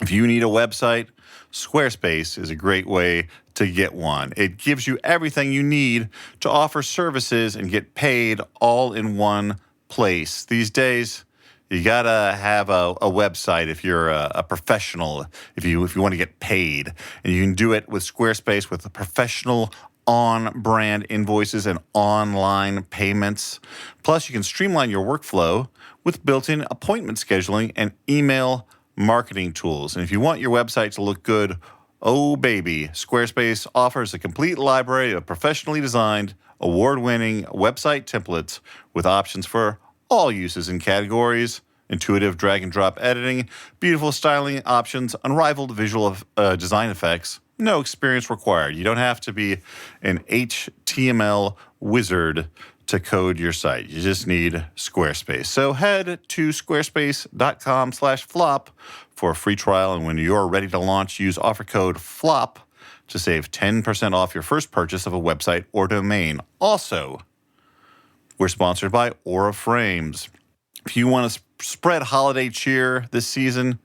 If you need a website, Squarespace is a great way to get one. It gives you everything you need to offer services and get paid all in one place. These days, you gotta have a website if you're a professional, if you want to get paid. And you can do it with Squarespace with professional on-brand invoices and online payments. Plus, you can streamline your workflow with built-in appointment scheduling and email marketing tools. And if you want your website to look good, oh baby, Squarespace offers a complete library of professionally designed, award-winning website templates with options for all uses and categories, intuitive drag-and-drop editing, beautiful styling options, unrivaled visual design effects. No experience required. You don't have to be an HTML wizard to code your site. You just need Squarespace. So head to squarespace.com/flop for a free trial. And when you're ready to launch, use offer code FLOP to save 10% off your first purchase of a website or domain. Also, we're sponsored by Aura Frames. If you want to spread holiday cheer this season,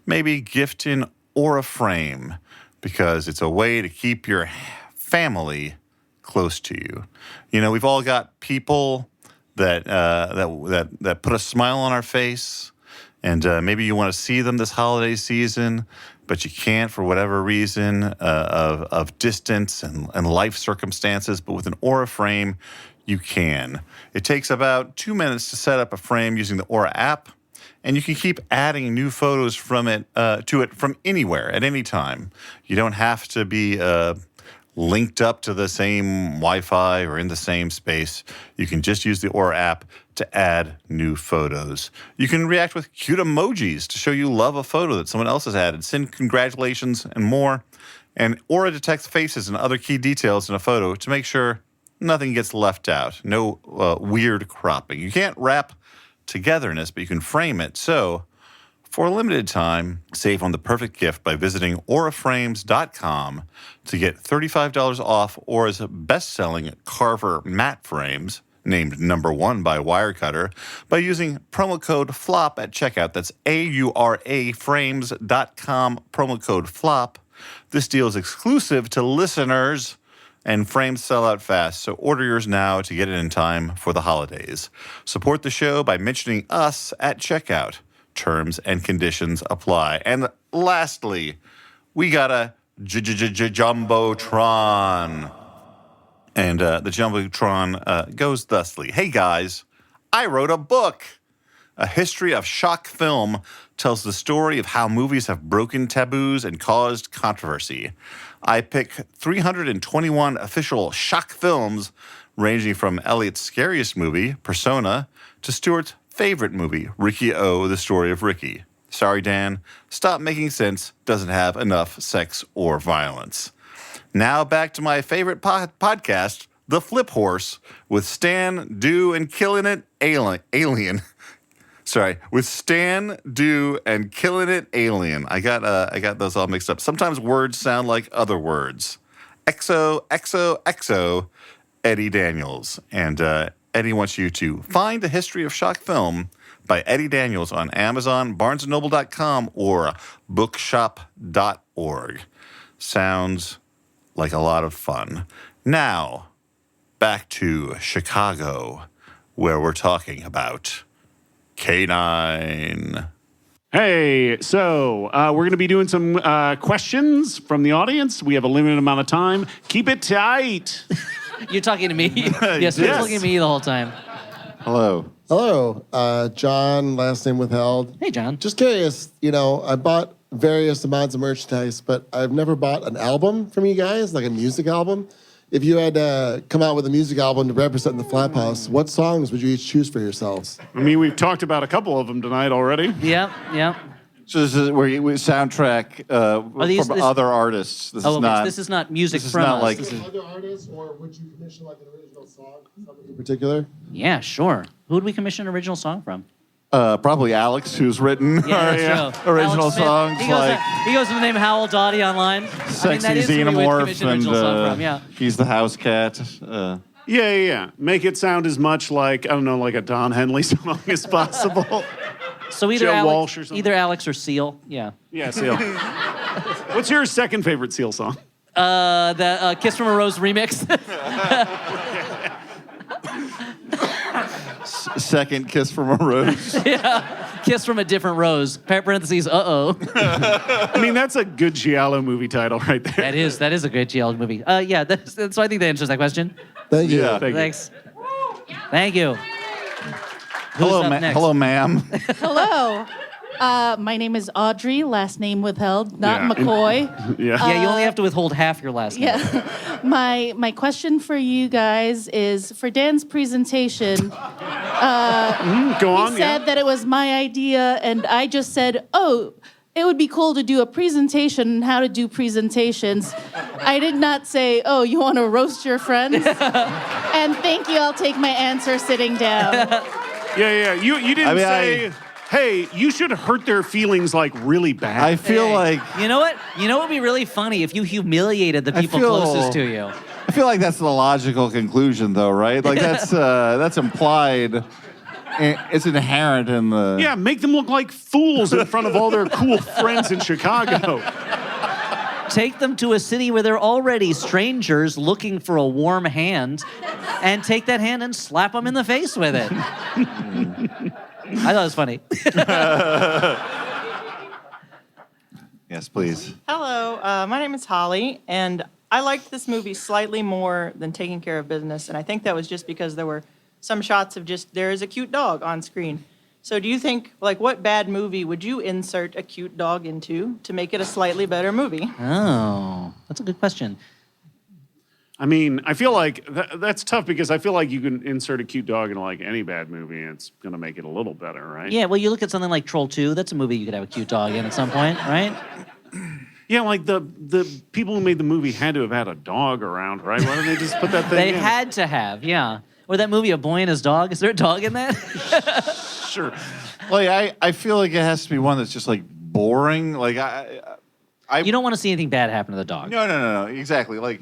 maybe gift an Aura Frame because it's a way to keep your family close to you. You know, we've all got people that put a smile on our face, and maybe you want to see them this holiday season, but you can't for whatever reason of distance and life circumstances. But with an Aura Frame, you can. It takes about 2 minutes to set up a frame using the Aura app, and you can keep adding new photos from it from anywhere at any time. You don't have to be linked up to the same Wi-Fi or in the same space. You can just use the Aura app to add new photos. You can react with cute emojis to show you love a photo that someone else has added, send congratulations, and more. And Aura detects faces and other key details in a photo to make sure nothing gets left out. No weird cropping. You can't wrap togetherness, but you can frame it. So, for a limited time, save on the perfect gift by visiting auraframes.com to get $35 off Aura's best-selling Carver matte frames, named #1 by Wirecutter, by using promo code FLOP at checkout. That's auraframes.com, promo code FLOP. This deal is exclusive to listeners, and frames sell out fast, so order yours now to get it in time for the holidays. Support the show by mentioning us at checkout. Terms and conditions apply. And lastly, we got a Jumbotron. And the Jumbotron goes thusly. Hey, guys, I wrote a book. A History of Shock Film tells the story of how movies have broken taboos and caused controversy. I pick 321 official shock films, ranging from Elliot's scariest movie, Persona, to Stuart's favorite movie, Ricky-O, The Story of Ricky. Sorry, Dan, Stop Making Sense doesn't have enough sex or violence. Now back to my favorite podcast, The Flip Horse, with Stan, Do, and Killing It Alien. Sorry, with Stan, Do, and Killing It Alien. I got those all mixed up. Sometimes words sound like other words. XOXOXO, Eddie Daniels. And Eddie wants you to find A History of Shock Film by Eddie Daniels on Amazon, BarnesandNoble.com, or bookshop.org. Sounds like a lot of fun. Now, back to Chicago, where we're talking about K-9. Hey, so we're going to be doing some questions from the audience. We have a limited amount of time. Keep it tight. You're talking to me? Yes, you're looking at me the whole time. Hello. Hello. John, last name withheld. Hey, John. Just curious, I bought various amounts of merchandise, but I've never bought an album from you guys, like a music album. If you had to come out with a music album to represent the Flaphouse, what songs would you each choose for yourselves? I mean, we've talked about a couple of them tonight already. Yep. So this is where you soundtrack from other artists. This is not music this is from not us. like This is- Other artists, or would you commission like an original song, something in particular? Yeah, sure. Who would we commission an original song from? Probably Alex, who's written That's true. original Alex Smith. songs He goes, like he goes with the name Howell Dottie online. Sexy that is who we would Xenomorph, commission an original song from, yeah. he's the house cat. Yeah. Make it sound as much like, I don't know, like a Don Henley song as possible. So either Joe Alex, Walsh or something. either Alex or Seal. Yeah. Yeah, Seal. What's your second favorite Seal song? The Kiss from a Rose remix. Second Kiss from a Rose. Yeah. Kiss from a different rose. Parentheses, uh-oh. I mean, that's a good Giallo movie title right there. That is a great GL movie. Yeah, so I think that answers that question. Thank you. Yeah. Thanks. Thank you. Hello, up next? hello, ma'am. Hello. My name is Audrey, last name withheld, not Yeah. McCoy. Yeah, you only have to withhold half your last name. Yeah. My question for you guys is, for Dan's presentation, Go on, he said that it was my idea, and I just said, oh, it would be cool to do a presentation on how to do presentations. I did not say, oh, you want to roast your friends? And thank you, I'll take my answer sitting down. Yeah. You didn't say, hey, you should hurt their feelings like really bad. I feel like You know what? You know what would be really funny if you humiliated the people closest to you. I feel like that's the logical conclusion, though, right? Like that's implied. It's inherent in the. Yeah, make them look like fools in front of all their cool friends in Chicago. Take them to a city where they're already strangers looking for a warm hand, and take that hand and slap them in the face with it. I thought it was funny. Yes, please. Hello, my name is Holly, and I liked this movie slightly more than Taking Care of Business, and I think that was just because there were some shots of just, there is a cute dog on screen. So do you think, like, what bad movie would you insert a cute dog into to make it a slightly better movie? Oh, that's a good question. I mean, I feel like that's tough because I feel like you can insert a cute dog in like any bad movie and it's going to make it a little better, right? Yeah, well, you look at something like Troll 2. That's a movie you could have a cute dog in at some point, right? Yeah, like the people who made the movie had to have had a dog around, right? Why didn't they just put that thing They in? had to have, yeah. Or that movie, A Boy and His Dog. Is there a dog in that? Sure. Like, I feel like it has to be one that's just like boring. Like, You don't want to see anything bad happen to the dog. No, exactly. Like,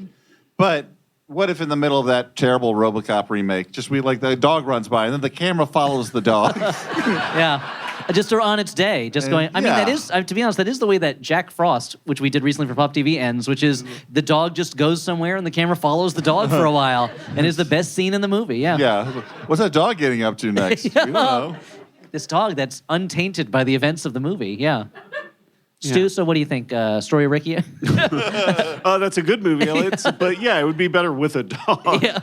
but what if in the middle of that terrible RoboCop remake, just the dog runs by and then the camera follows the dog? Yeah. Just on its day, just going. I mean, that is, to be honest, that is the way that Jack Frost, which we did recently for Pop TV, ends, which is the dog just goes somewhere and the camera follows the dog for a while, and is the best scene in the movie. Yeah. Yeah. What's that dog getting up to next? Yeah. We don't know. This dog that's untainted by the events of the movie. Yeah. Stu, so what do you think? Story of Ricky? Oh, that's a good movie, Elliot. But yeah, it would be better with a dog. Yeah.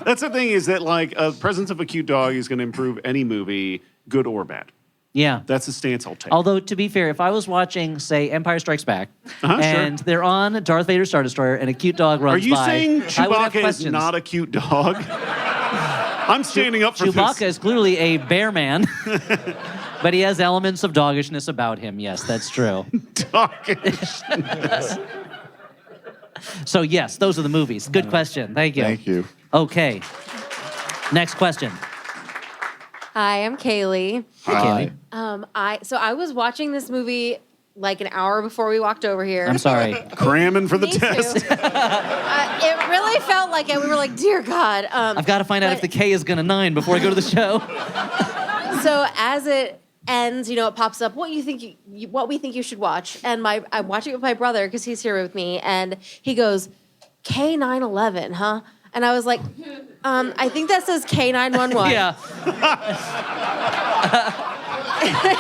That's the thing is that like a presence of a cute dog is going to improve any movie, good or bad. Yeah. That's the stance I'll take. Although, to be fair, if I was watching, say, Empire Strikes Back, and they're on Darth Vader's Star Destroyer, and a cute dog runs by... Are you saying I would have Chewbacca is questions. not a cute dog? I'm standing up for Chewbacca this. is clearly a bear man, but he has elements of doggishness about him. Yes, that's true. Doggish. So, yes, those are the movies. Good question. Thank you. Thank you. Okay. Next question. Hi, I'm Kaylee. Hi. I was watching this movie like an hour before we walked over here. I'm sorry. Cramming for the Me too. test. It really felt like it. We were like, dear God. I've got to find out if the K is going to 9 before I go to the show. So as it ends, it pops up what we think you should watch. And I'm watching it with my brother because he's here with me, and he goes, K-911, huh? And I was like, I think that says K-911. Yeah.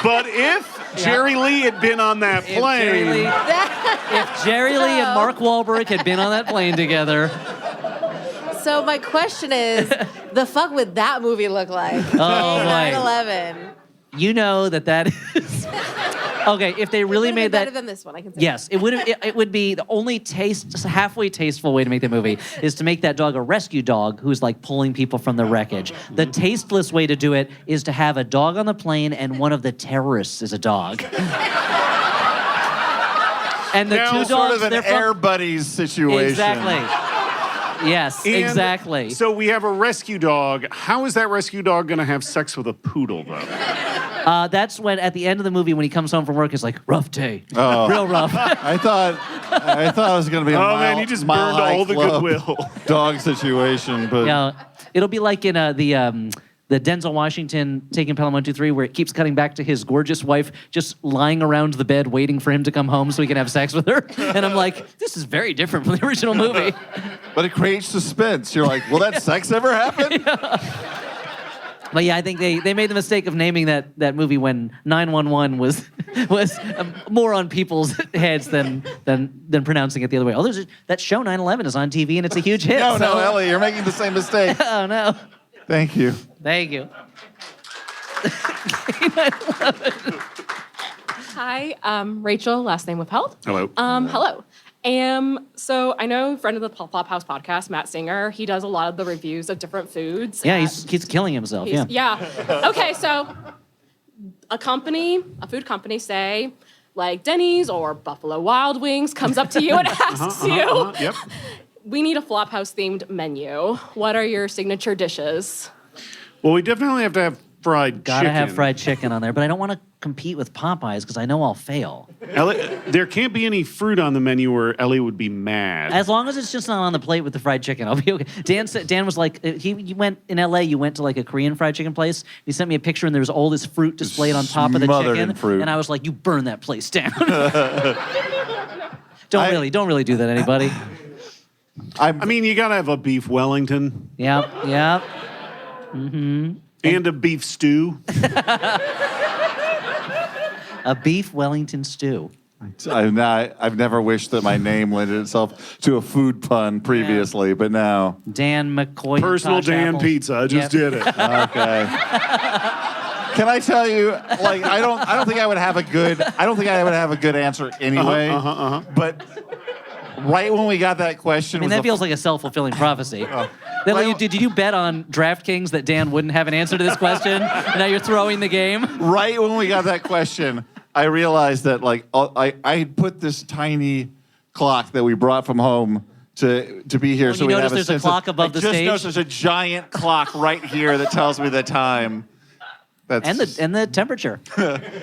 But if Jerry Lee had been on that plane... If Jerry Lee and Mark Wahlberg had been on that plane together... So my question is, the fuck would that movie look like? Oh, boy. K-911. You know that is... Okay, if they really made that... better than this one, I can say. Yes, it would be the only halfway tasteful way to make the movie is to make that dog a rescue dog who's like pulling people from the wreckage. The tasteless way to do it is to have a dog on the plane and one of the terrorists is a dog. And the Now, two sort dogs, of an Air Buddies situation. Exactly. Yes, And exactly. So we have a rescue dog. How is that rescue dog going to have sex with a poodle, though? That's when, at the end of the movie, when he comes home from work, it's like, rough day. Oh. Real rough. I thought it was going to be a man, you just burned all the goodwill. Dog situation, but Yeah, it'll be like in the Denzel Washington Taking Pelham 1, 2, 3, where it keeps cutting back to his gorgeous wife just lying around the bed waiting for him to come home so he can have sex with her. And I'm like, this is very different from the original movie. But it creates suspense. You're like, will that sex ever happen? But yeah, I think they made the mistake of naming that movie when 911 was more on people's heads than pronouncing it the other way. Oh, that show 9/11 is on TV and it's a huge hit. No, Ellie, you're making the same mistake. Oh no. Thank you. Thank you. Hi, Rachel, last name withheld. Hello. Hello. So I know friend of the Flophouse podcast, Matt Singer, he does a lot of the reviews of different foods. Yeah, he's killing himself. Yeah. Okay, so a food company, say, like Denny's or Buffalo Wild Wings, comes up to you and asks you, Yep. we need a Flophouse themed menu. What are your signature dishes? Well, we definitely have to have fried Gotta chicken. have fried chicken on there, but I don't want to compete with Popeyes because I know I'll fail. Ellie, there can't be any fruit on the menu or Ellie would be mad. As long as it's just not on the plate with the fried chicken, I'll be okay. Dan was like, he went in LA, you went to like a Korean fried chicken place. He sent me a picture and there was all this fruit displayed on top of the Smothered chicken. in fruit. And I was like, you burn that place down. Don't really do that, anybody. I mean, you gotta have a beef Wellington. Yep. Mm-hmm. And a beef stew. A beef Wellington stew. I've never wished that my name lended itself to a food pun previously, but now. Dan McCoy. Personal Dan Apples. Pizza. I just did it. Okay. Can I tell you, like, I don't think I would have a good answer anyway. But Right when we got that question, I mean, that feels like a self-fulfilling prophecy. Did you bet on DraftKings that Dan wouldn't have an answer to this question? And now you're throwing the game? Right when we got that question, I realized that I had put this tiny clock that we brought from home to be here. So you notice there's a clock above the stage? I just noticed there's a giant clock right here that tells me the time. And the temperature.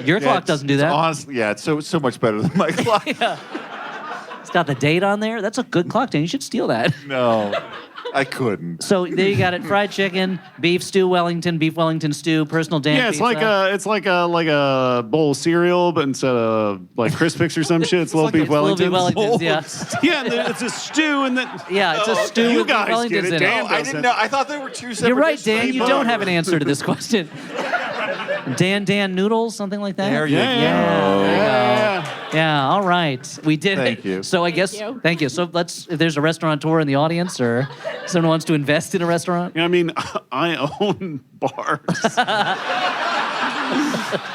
Your clock doesn't do that. Honestly, it's so much better than my clock. It's got the date on there. That's a good clock, Dan. You should steal that. No, I couldn't. So there you got it: fried chicken, beef stew Wellington, beef Wellington stew, personal Dan Yeah, it's like a bowl of cereal, but instead of like Crispix or some shit, it's little beef Wellingtons. Wellingtons, yeah. Yeah, and then it's a stew, and then it's a stew you with beef guys Wellingtons get it. in Dan it. I didn't know. I thought they were two separate. You're right, dishes. Dan. You don't have an answer to this question. Dan noodles, something like that. There you go. Yeah, all right. We did Thank it. you. So I guess, thank you. So if there's a restaurateur in the audience or someone wants to invest in a restaurant. Yeah, I mean, I own bars.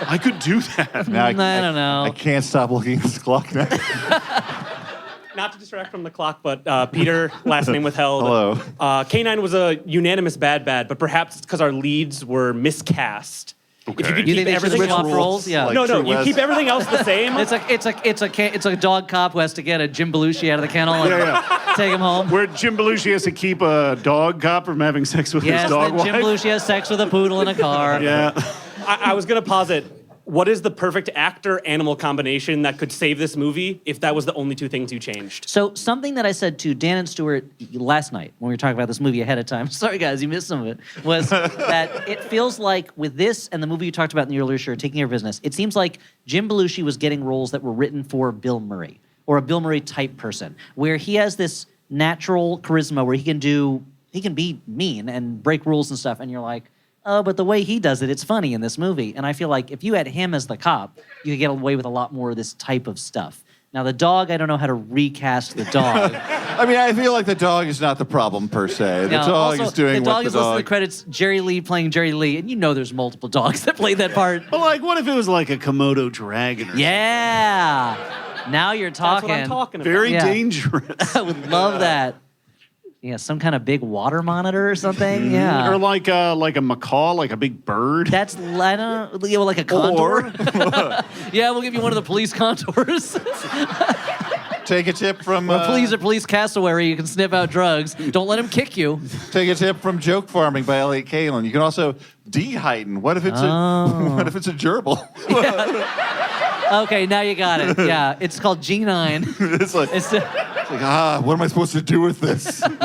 I could do that. Now I don't know. I can't stop looking at this clock now. Not to distract from the clock, but Peter, last name withheld. Hello. K-9 was a unanimous bad, but perhaps it's because our leads were miscast. Okay. If you could You keep think they should everything swap else, roles? Yeah. Like no, True you West. keep everything else the same. It's a dog cop who has to get a Jim Belushi out of the kennel and take him home. Where Jim Belushi has to keep a dog cop from having sex with his dog then wife. Jim Belushi has sex with a poodle in a car. Yeah. I was going to posit, what is the perfect actor-animal combination that could save this movie if that was the only two things you changed? So something that I said to Dan and Stuart last night when we were talking about this movie ahead of time, sorry guys, you missed some of it, was that it feels like with this and the movie you talked about in the earlier show, Taking Care of Business, it seems like Jim Belushi was getting roles that were written for Bill Murray or a Bill Murray type person, where he has this natural charisma where he can be mean and break rules and stuff, and you're like, oh, but the way he does it, it's funny in this movie. And I feel like if you had him as the cop, you could get away with a lot more of this type of stuff. Now, the dog, I don't know how to recast the dog. I mean, I feel like the dog is not the problem per se. The dog is doing the dog what is the listening to dog. the credits, Jerry Lee playing Jerry Lee, and you know there's multiple dogs that play that part. But like, what if it was like a Komodo dragon or Yeah. Now you're talking. That's what I'm talking about. Very dangerous. I would love that. Yeah, some kind of big water monitor or something. Yeah. Or like a macaw, like a big bird. That's like a condor. Yeah, we'll give you one of the police condors. Take a tip from... Or police cassowary, you can sniff out drugs. Don't let him kick you. Take a tip from Joke Farming by Elliot Kalin. You can also de-heighten. What if it's a gerbil? Okay, now you got it. Yeah, it's called G9. It's like, what am I supposed to do with this? And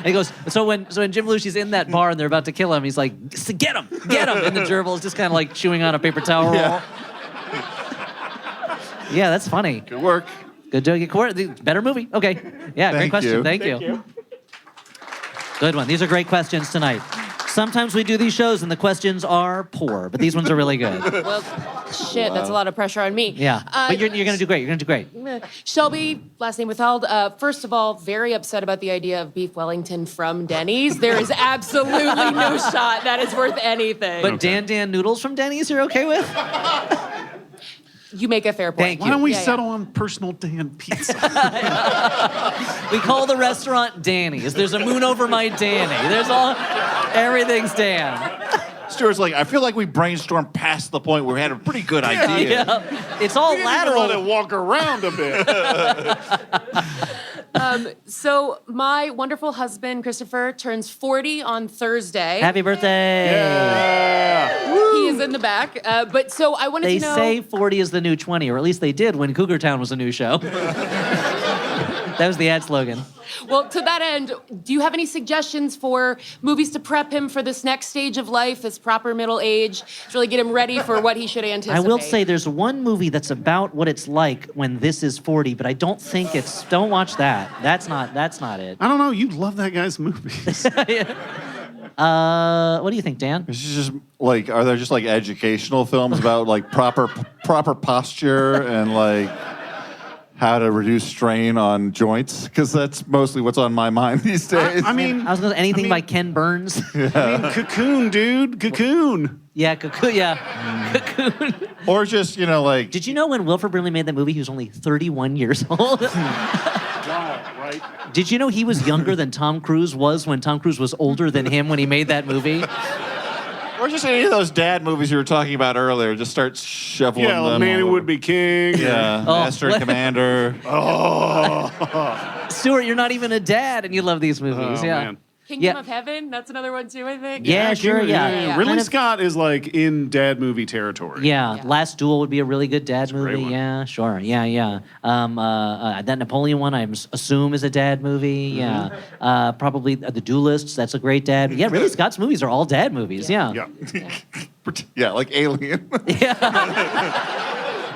he goes, so when Jim Belushi's in that bar and they're about to kill him, he's like, get him. And the gerbil is just kind of like chewing on a paper towel roll. Yeah, that's funny. Good work. Good doing. Better movie. Okay. Yeah, great question. Thank you. Good one. These are great questions tonight. Sometimes we do these shows and the questions are poor, but these ones are really good. Well, shit, that's a lot of pressure on me. Yeah, but you're going to do great. You're going to do great. Shelby, last name withheld. First of all, very upset about the idea of beef Wellington from Denny's. There is absolutely no shot that is worth anything. But Dan noodles from Denny's you're okay with? You make a fair point. Thank you. Why don't we settle on personal Dan pizza? We call the restaurant Danny's. There's a moon over my Danny. Everything's Dan. Stuart's like, I feel like we brainstormed past the point where we had a pretty good idea. Yeah. It's all lateral. Let it walk around a bit. So my wonderful husband, Christopher, turns 40 on Thursday. Happy birthday. Yeah. He is in the back. But so I wanted They to know... say 40 is the new 20, or at least they did when Cougar Town was a new show. That was the ad slogan. Well, to that end, do you have any suggestions for movies to prep him for this next stage of life, this proper middle age, to really get him ready for what he should anticipate? I will say there's one movie that's about what it's like when this is 40, but I don't think don't watch that. That's not it. I don't know. You love that guy's movies. What do you think, Dan? It's just like, are there just like educational films about like proper posture and like how to reduce strain on joints? Because that's mostly what's on my mind these days. I was going to anything by Ken Burns. I mean, Cocoon, dude. Cocoon. Yeah, Cocoon. Yeah, Cocoon. Or just, like... Did you know when Wilford Brimley made that movie, he was only 31 years old? Wow, right? Did you know he was younger than Tom Cruise was when Tom Cruise was older than him when he made that movie? Or just any of those dad movies you were talking about earlier. Just start shoveling Yeah, them. Man Who Would Be King. Yeah, Master and Commander. Stuart, you're not even a dad, and you love these movies. Yeah. Man. Kingdom of Heaven, that's another one too, I think. Yeah, sure, yeah. Ridley Kind of- Scott is like in dad movie territory. Yeah, Last Duel would be a really good dad movie. one. Yeah, sure. Yeah. That Napoleon one, I assume, is a dad movie. Mm-hmm. Yeah. Probably The Duelists. That's a great dad. Yeah, Ridley Scott's movies are all dad movies. Yeah. Yeah, like Alien.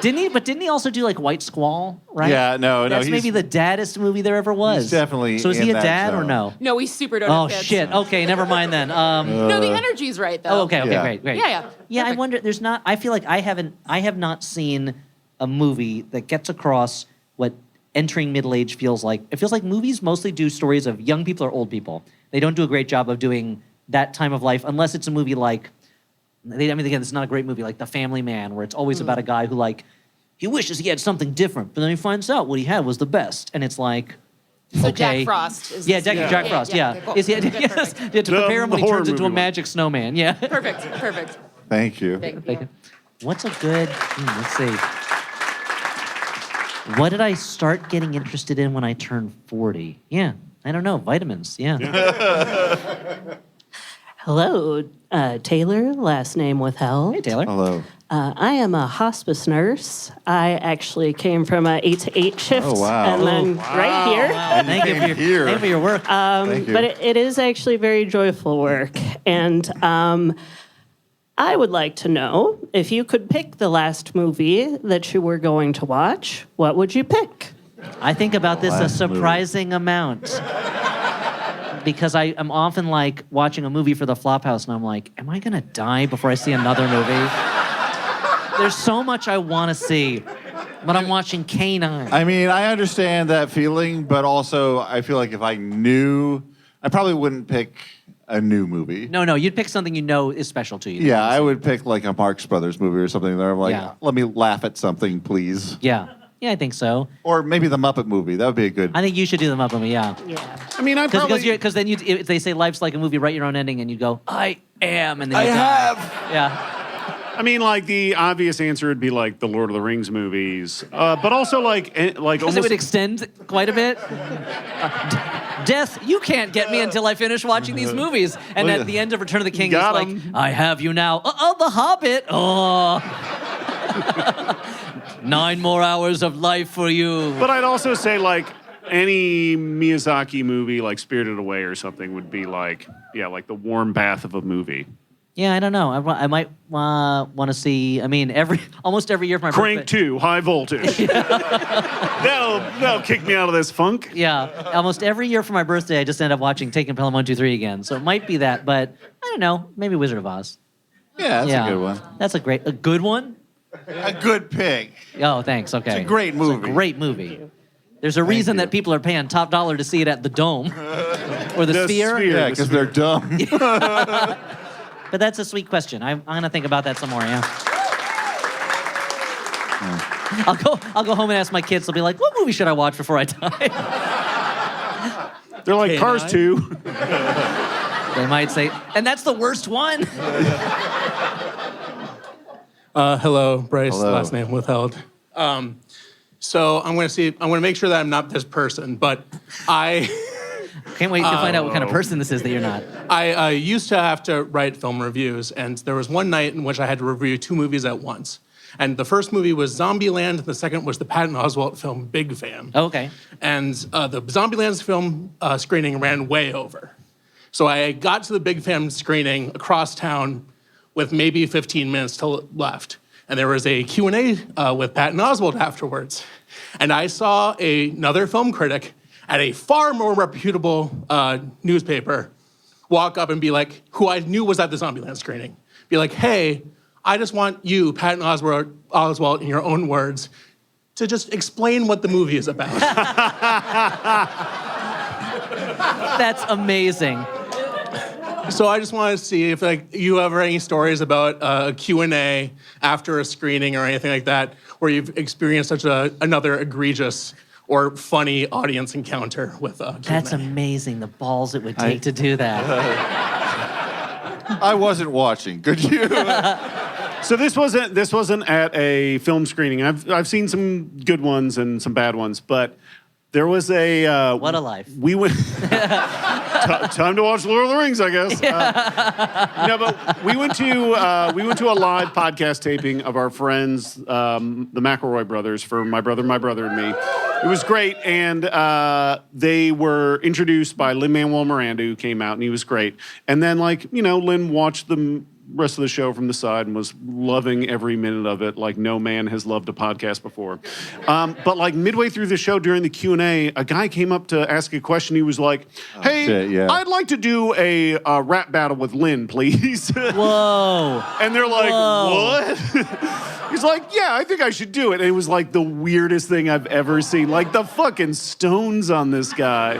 Didn't he also do like White Squall? Right. Yeah, no, That's he's- maybe the daddest movie there ever was. He's definitely So is he in a that dad or zone. no? No, we super don't Oh have kids. shit. Okay, never mind then. No, the energy's right though. Oh, okay, Yeah. great. Yeah. Yeah, I wonder. There's not. I feel like I have not seen a movie that gets across what entering middle age feels like. It feels like movies mostly do stories of young people or old people. They don't do a great job of doing that time of life unless it's a movie like. Again, it's not a great movie like The Family Man, where it's always about a guy who like he wishes he had something different, but then he finds out what he had was the best, and it's like. So Okay. Jack Frost is Jack Frost. Yeah. cool. Is he, Good, yes, perfect. yeah, to prepare him when he horror turns into a movie one. magic snowman. Yeah. Perfect. Thank you. Thank you. What's a good? Let's see. What did I start getting interested in when I turned 40? Yeah, I don't know. Vitamins. Yeah. Hello, Taylor, last name withheld. Hey, Taylor. Hello. I am a hospice nurse. I actually came from a 8 to 8 shift. Oh, wow. And then right here. Wow, thank you for your work. Thank you. But it is actually very joyful work. And I would like to know if you could pick the last movie that you were going to watch, what would you pick? I think about this a Last movie. surprising amount. Because I am often like watching a movie for the Flophouse, and I'm like, am I gonna die before I see another movie? There's so much I want to see, but I'm watching K-9. I mean, I understand that feeling, but also I feel like if I knew, I probably wouldn't pick a new movie. No, you'd pick something you know is special to you. Yeah, I would pick like a Marx Brothers movie or something that I'm like, Yeah. let me laugh at something, please. Yeah, I think so. Or maybe the Muppet movie. That would be a good. I think you should do the Muppet movie. Yeah. I mean, I probably. Because then if they say life's like a movie, write your own ending, and you go, I am, and then I you die. have. Yeah. I mean, like the obvious answer would be like the Lord of the Rings movies, but also like Because almost. it would extend quite a bit. Death, you can't get me until I finish watching these movies. And at the end of Return of the King, it's Got like, 'em. I have you now. The Hobbit. Oh. 9 more hours of life for you. But I'd also say like any Miyazaki movie, like Spirited Away or something, would be like like the warm bath of a movie. Yeah, I don't know. I might want to see. I mean, almost every year for my Crank birthday. 2, High Voltage. that'll kick me out of this funk. Yeah, almost every year for my birthday, I just end up watching Taken Pelham 1, 2, 3 again. So it might be that, but I don't know. Maybe Wizard of Oz. Yeah, that's a good one. That's a good one. A good pick. Oh, thanks. Okay, It's a great movie. It's a great movie. There's a reason that people are paying top dollar to see it at the Dome or the Sphere. Yeah, because they're dumb. But that's a sweet question. I'm gonna think about that some more. Yeah. I'll go home and ask my kids. They'll be like, "What movie should I watch before I die?" They're like Cars 2. They might say, and that's the worst one. Hello, Bryce. Hello. Last name withheld. So I'm going to make sure that I'm not this person, but I can't wait to find out what kind of person this is that you're not. I used to have to write film reviews, and there was one night in which I had to review 2 movies at once. And the first movie was Zombieland. The second was the Patton Oswalt film Big Fan. Okay. And the Zombieland film screening ran way over. So I got to the Big Fan screening across town with maybe 15 minutes till left. And there was a Q&A with Patton Oswalt afterwards. And I saw another film critic at a far more reputable newspaper walk up and be like, who I knew was at the Zombieland screening, be like, hey, I just want you, Patton Oswalt, in your own words, to just explain what the movie is about. That's amazing. So I just want to see if you have any stories about a Q&A after a screening or anything like that, where you've experienced such another egregious or funny audience encounter with Q&A. That's amazing, the balls it would take to do that. I wasn't watching. Could you? So this wasn't at a film screening. I've seen some good ones and some bad ones, but there was a what a life. We went time to watch Lord of the Rings, I guess. No, but we went to a live podcast taping of our friends, the McElroy brothers, for my brother, and me. It was great, and they were introduced by Lin-Manuel Miranda, who came out, and he was great. And then, Lin watched the rest of the show from the side and was loving every minute of it like no man has loved a podcast before. But midway through the show during the Q&A, a guy came up to ask a question. He was like, hey, I'd like to do a rap battle with Lin, please. Whoa. And they're like, what? He's like, yeah, I think I should do it. And it was like the weirdest thing I've ever seen. Like the fucking stones on this guy.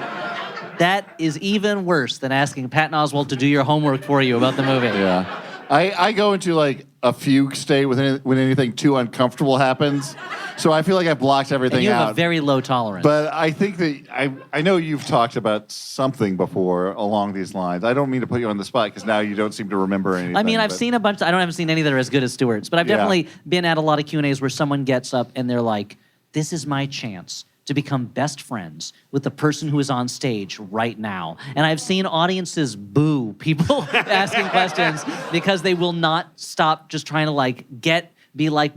That is even worse than asking Patton Oswalt to do your homework for you about the movie. Yeah. I go into a fugue state when anything too uncomfortable happens. So I feel like I've blocked everything and you have out. a very low tolerance. But I think that I know you've talked about something before along these lines. I don't mean to put you on the spot because now you don't seem to remember anything. I mean, I've seen a bunch. I haven't seen any that are as good as Stewart's, but I've definitely been at a lot of Q&As where someone gets up and they're like, this is my chance to become best friends with the person who is on stage right now. And I've seen audiences boo people asking questions because they will not stop just trying to be like,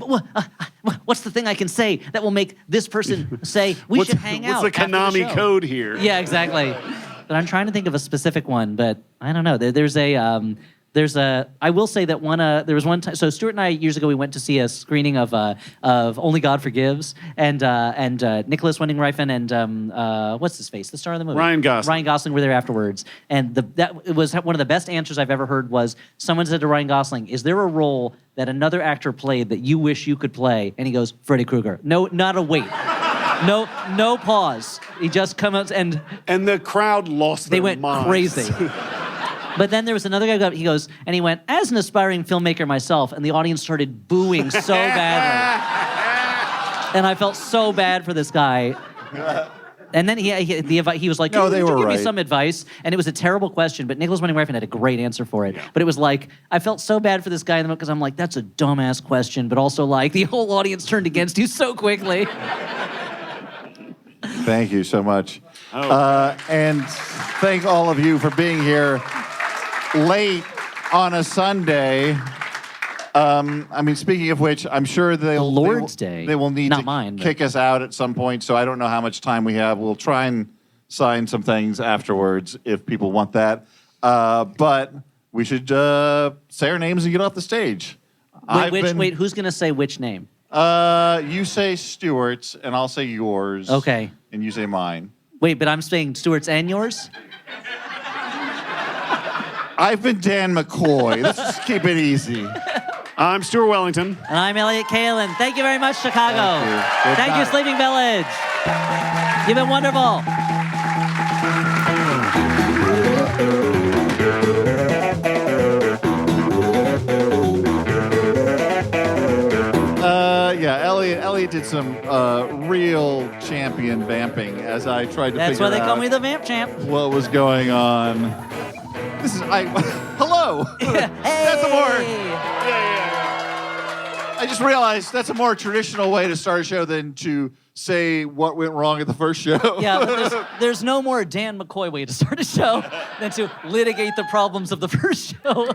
what's the thing I can say that will make this person say we should hang out? What's the Konami code here? Yeah, exactly. But I'm trying to think of a specific one, but I don't know. I will say that there was one time. So Stuart and I years ago we went to see a screening of Only God Forgives and Nicholas Winding Refn and what's his face, the star of the movie, Ryan Gosling were there afterwards, and it was one of the best answers I've ever heard. Was someone said to Ryan Gosling, "Is there a role that another actor played that you wish you could play?" And he goes, "Freddy Krueger." No, not a wait. No pause. He just comes and the crowd lost their minds. They went crazy. But then there was another guy who he went, as an aspiring filmmaker myself, and the audience started booing so badly. And I felt so bad for this guy. And then he was like, no, they were give right. me some advice? And it was a terrible question, but Nicholas Winding Refn had a great answer for it. Yeah. But it was like, I felt so bad for this guy because I'm like, that's a dumbass question, but also the whole audience turned against you so quickly. Thank you so much. And thank all of you for being here late on a Sunday. Speaking of which, I'm sure they will need to kick us out at some point, so I don't know how much time we have. We'll try and sign some things afterwards if people want that. But we should say our names and get off the stage. Wait, who's going to say which name? You say Stuart's, and I'll say yours. Okay. And you say mine. Wait, but I'm saying Stuart's and yours? I've been Dan McCoy. Let's just keep it easy. I'm Stuart Wellington. And I'm Elliot Kalin. Thank you very much, Chicago. Thank you, Sleeping Village. You've been wonderful. Elliot did some real champion vamping as I tried to figure out. That's why they call me the Vamp Champ. What was going on? Hello. Hey. That's a more. I just realized that's a more traditional way to start a show than to say what went wrong at the first show. Yeah, but there's no more Dan McCoy way to start a show than to litigate the problems of the first show.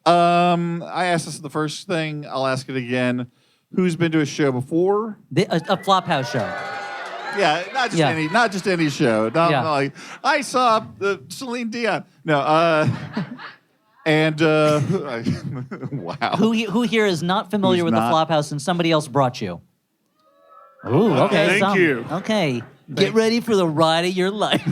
I asked this the first thing. I'll ask it again. Who's been to a show before? A Flophouse show. Yeah, not just any show. Not like I saw Celine Dion. No, and wow. Who here is not familiar with the Flophouse and somebody else brought you? Ooh, okay. Thank you. Okay, get ready for the ride of your life.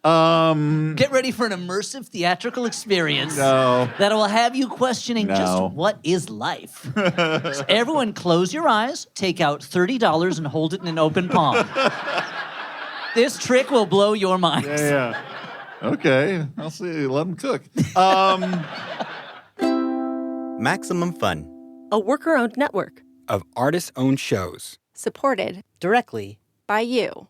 Get ready for an immersive theatrical experience that will have you questioning just what is life. So everyone close your eyes, take out $30 and hold it in an open palm. This trick will blow your minds. Yeah. Okay, I'll see. Let them cook. Maximum Fun. A worker-owned network Of artist-owned shows. Supported Directly by you.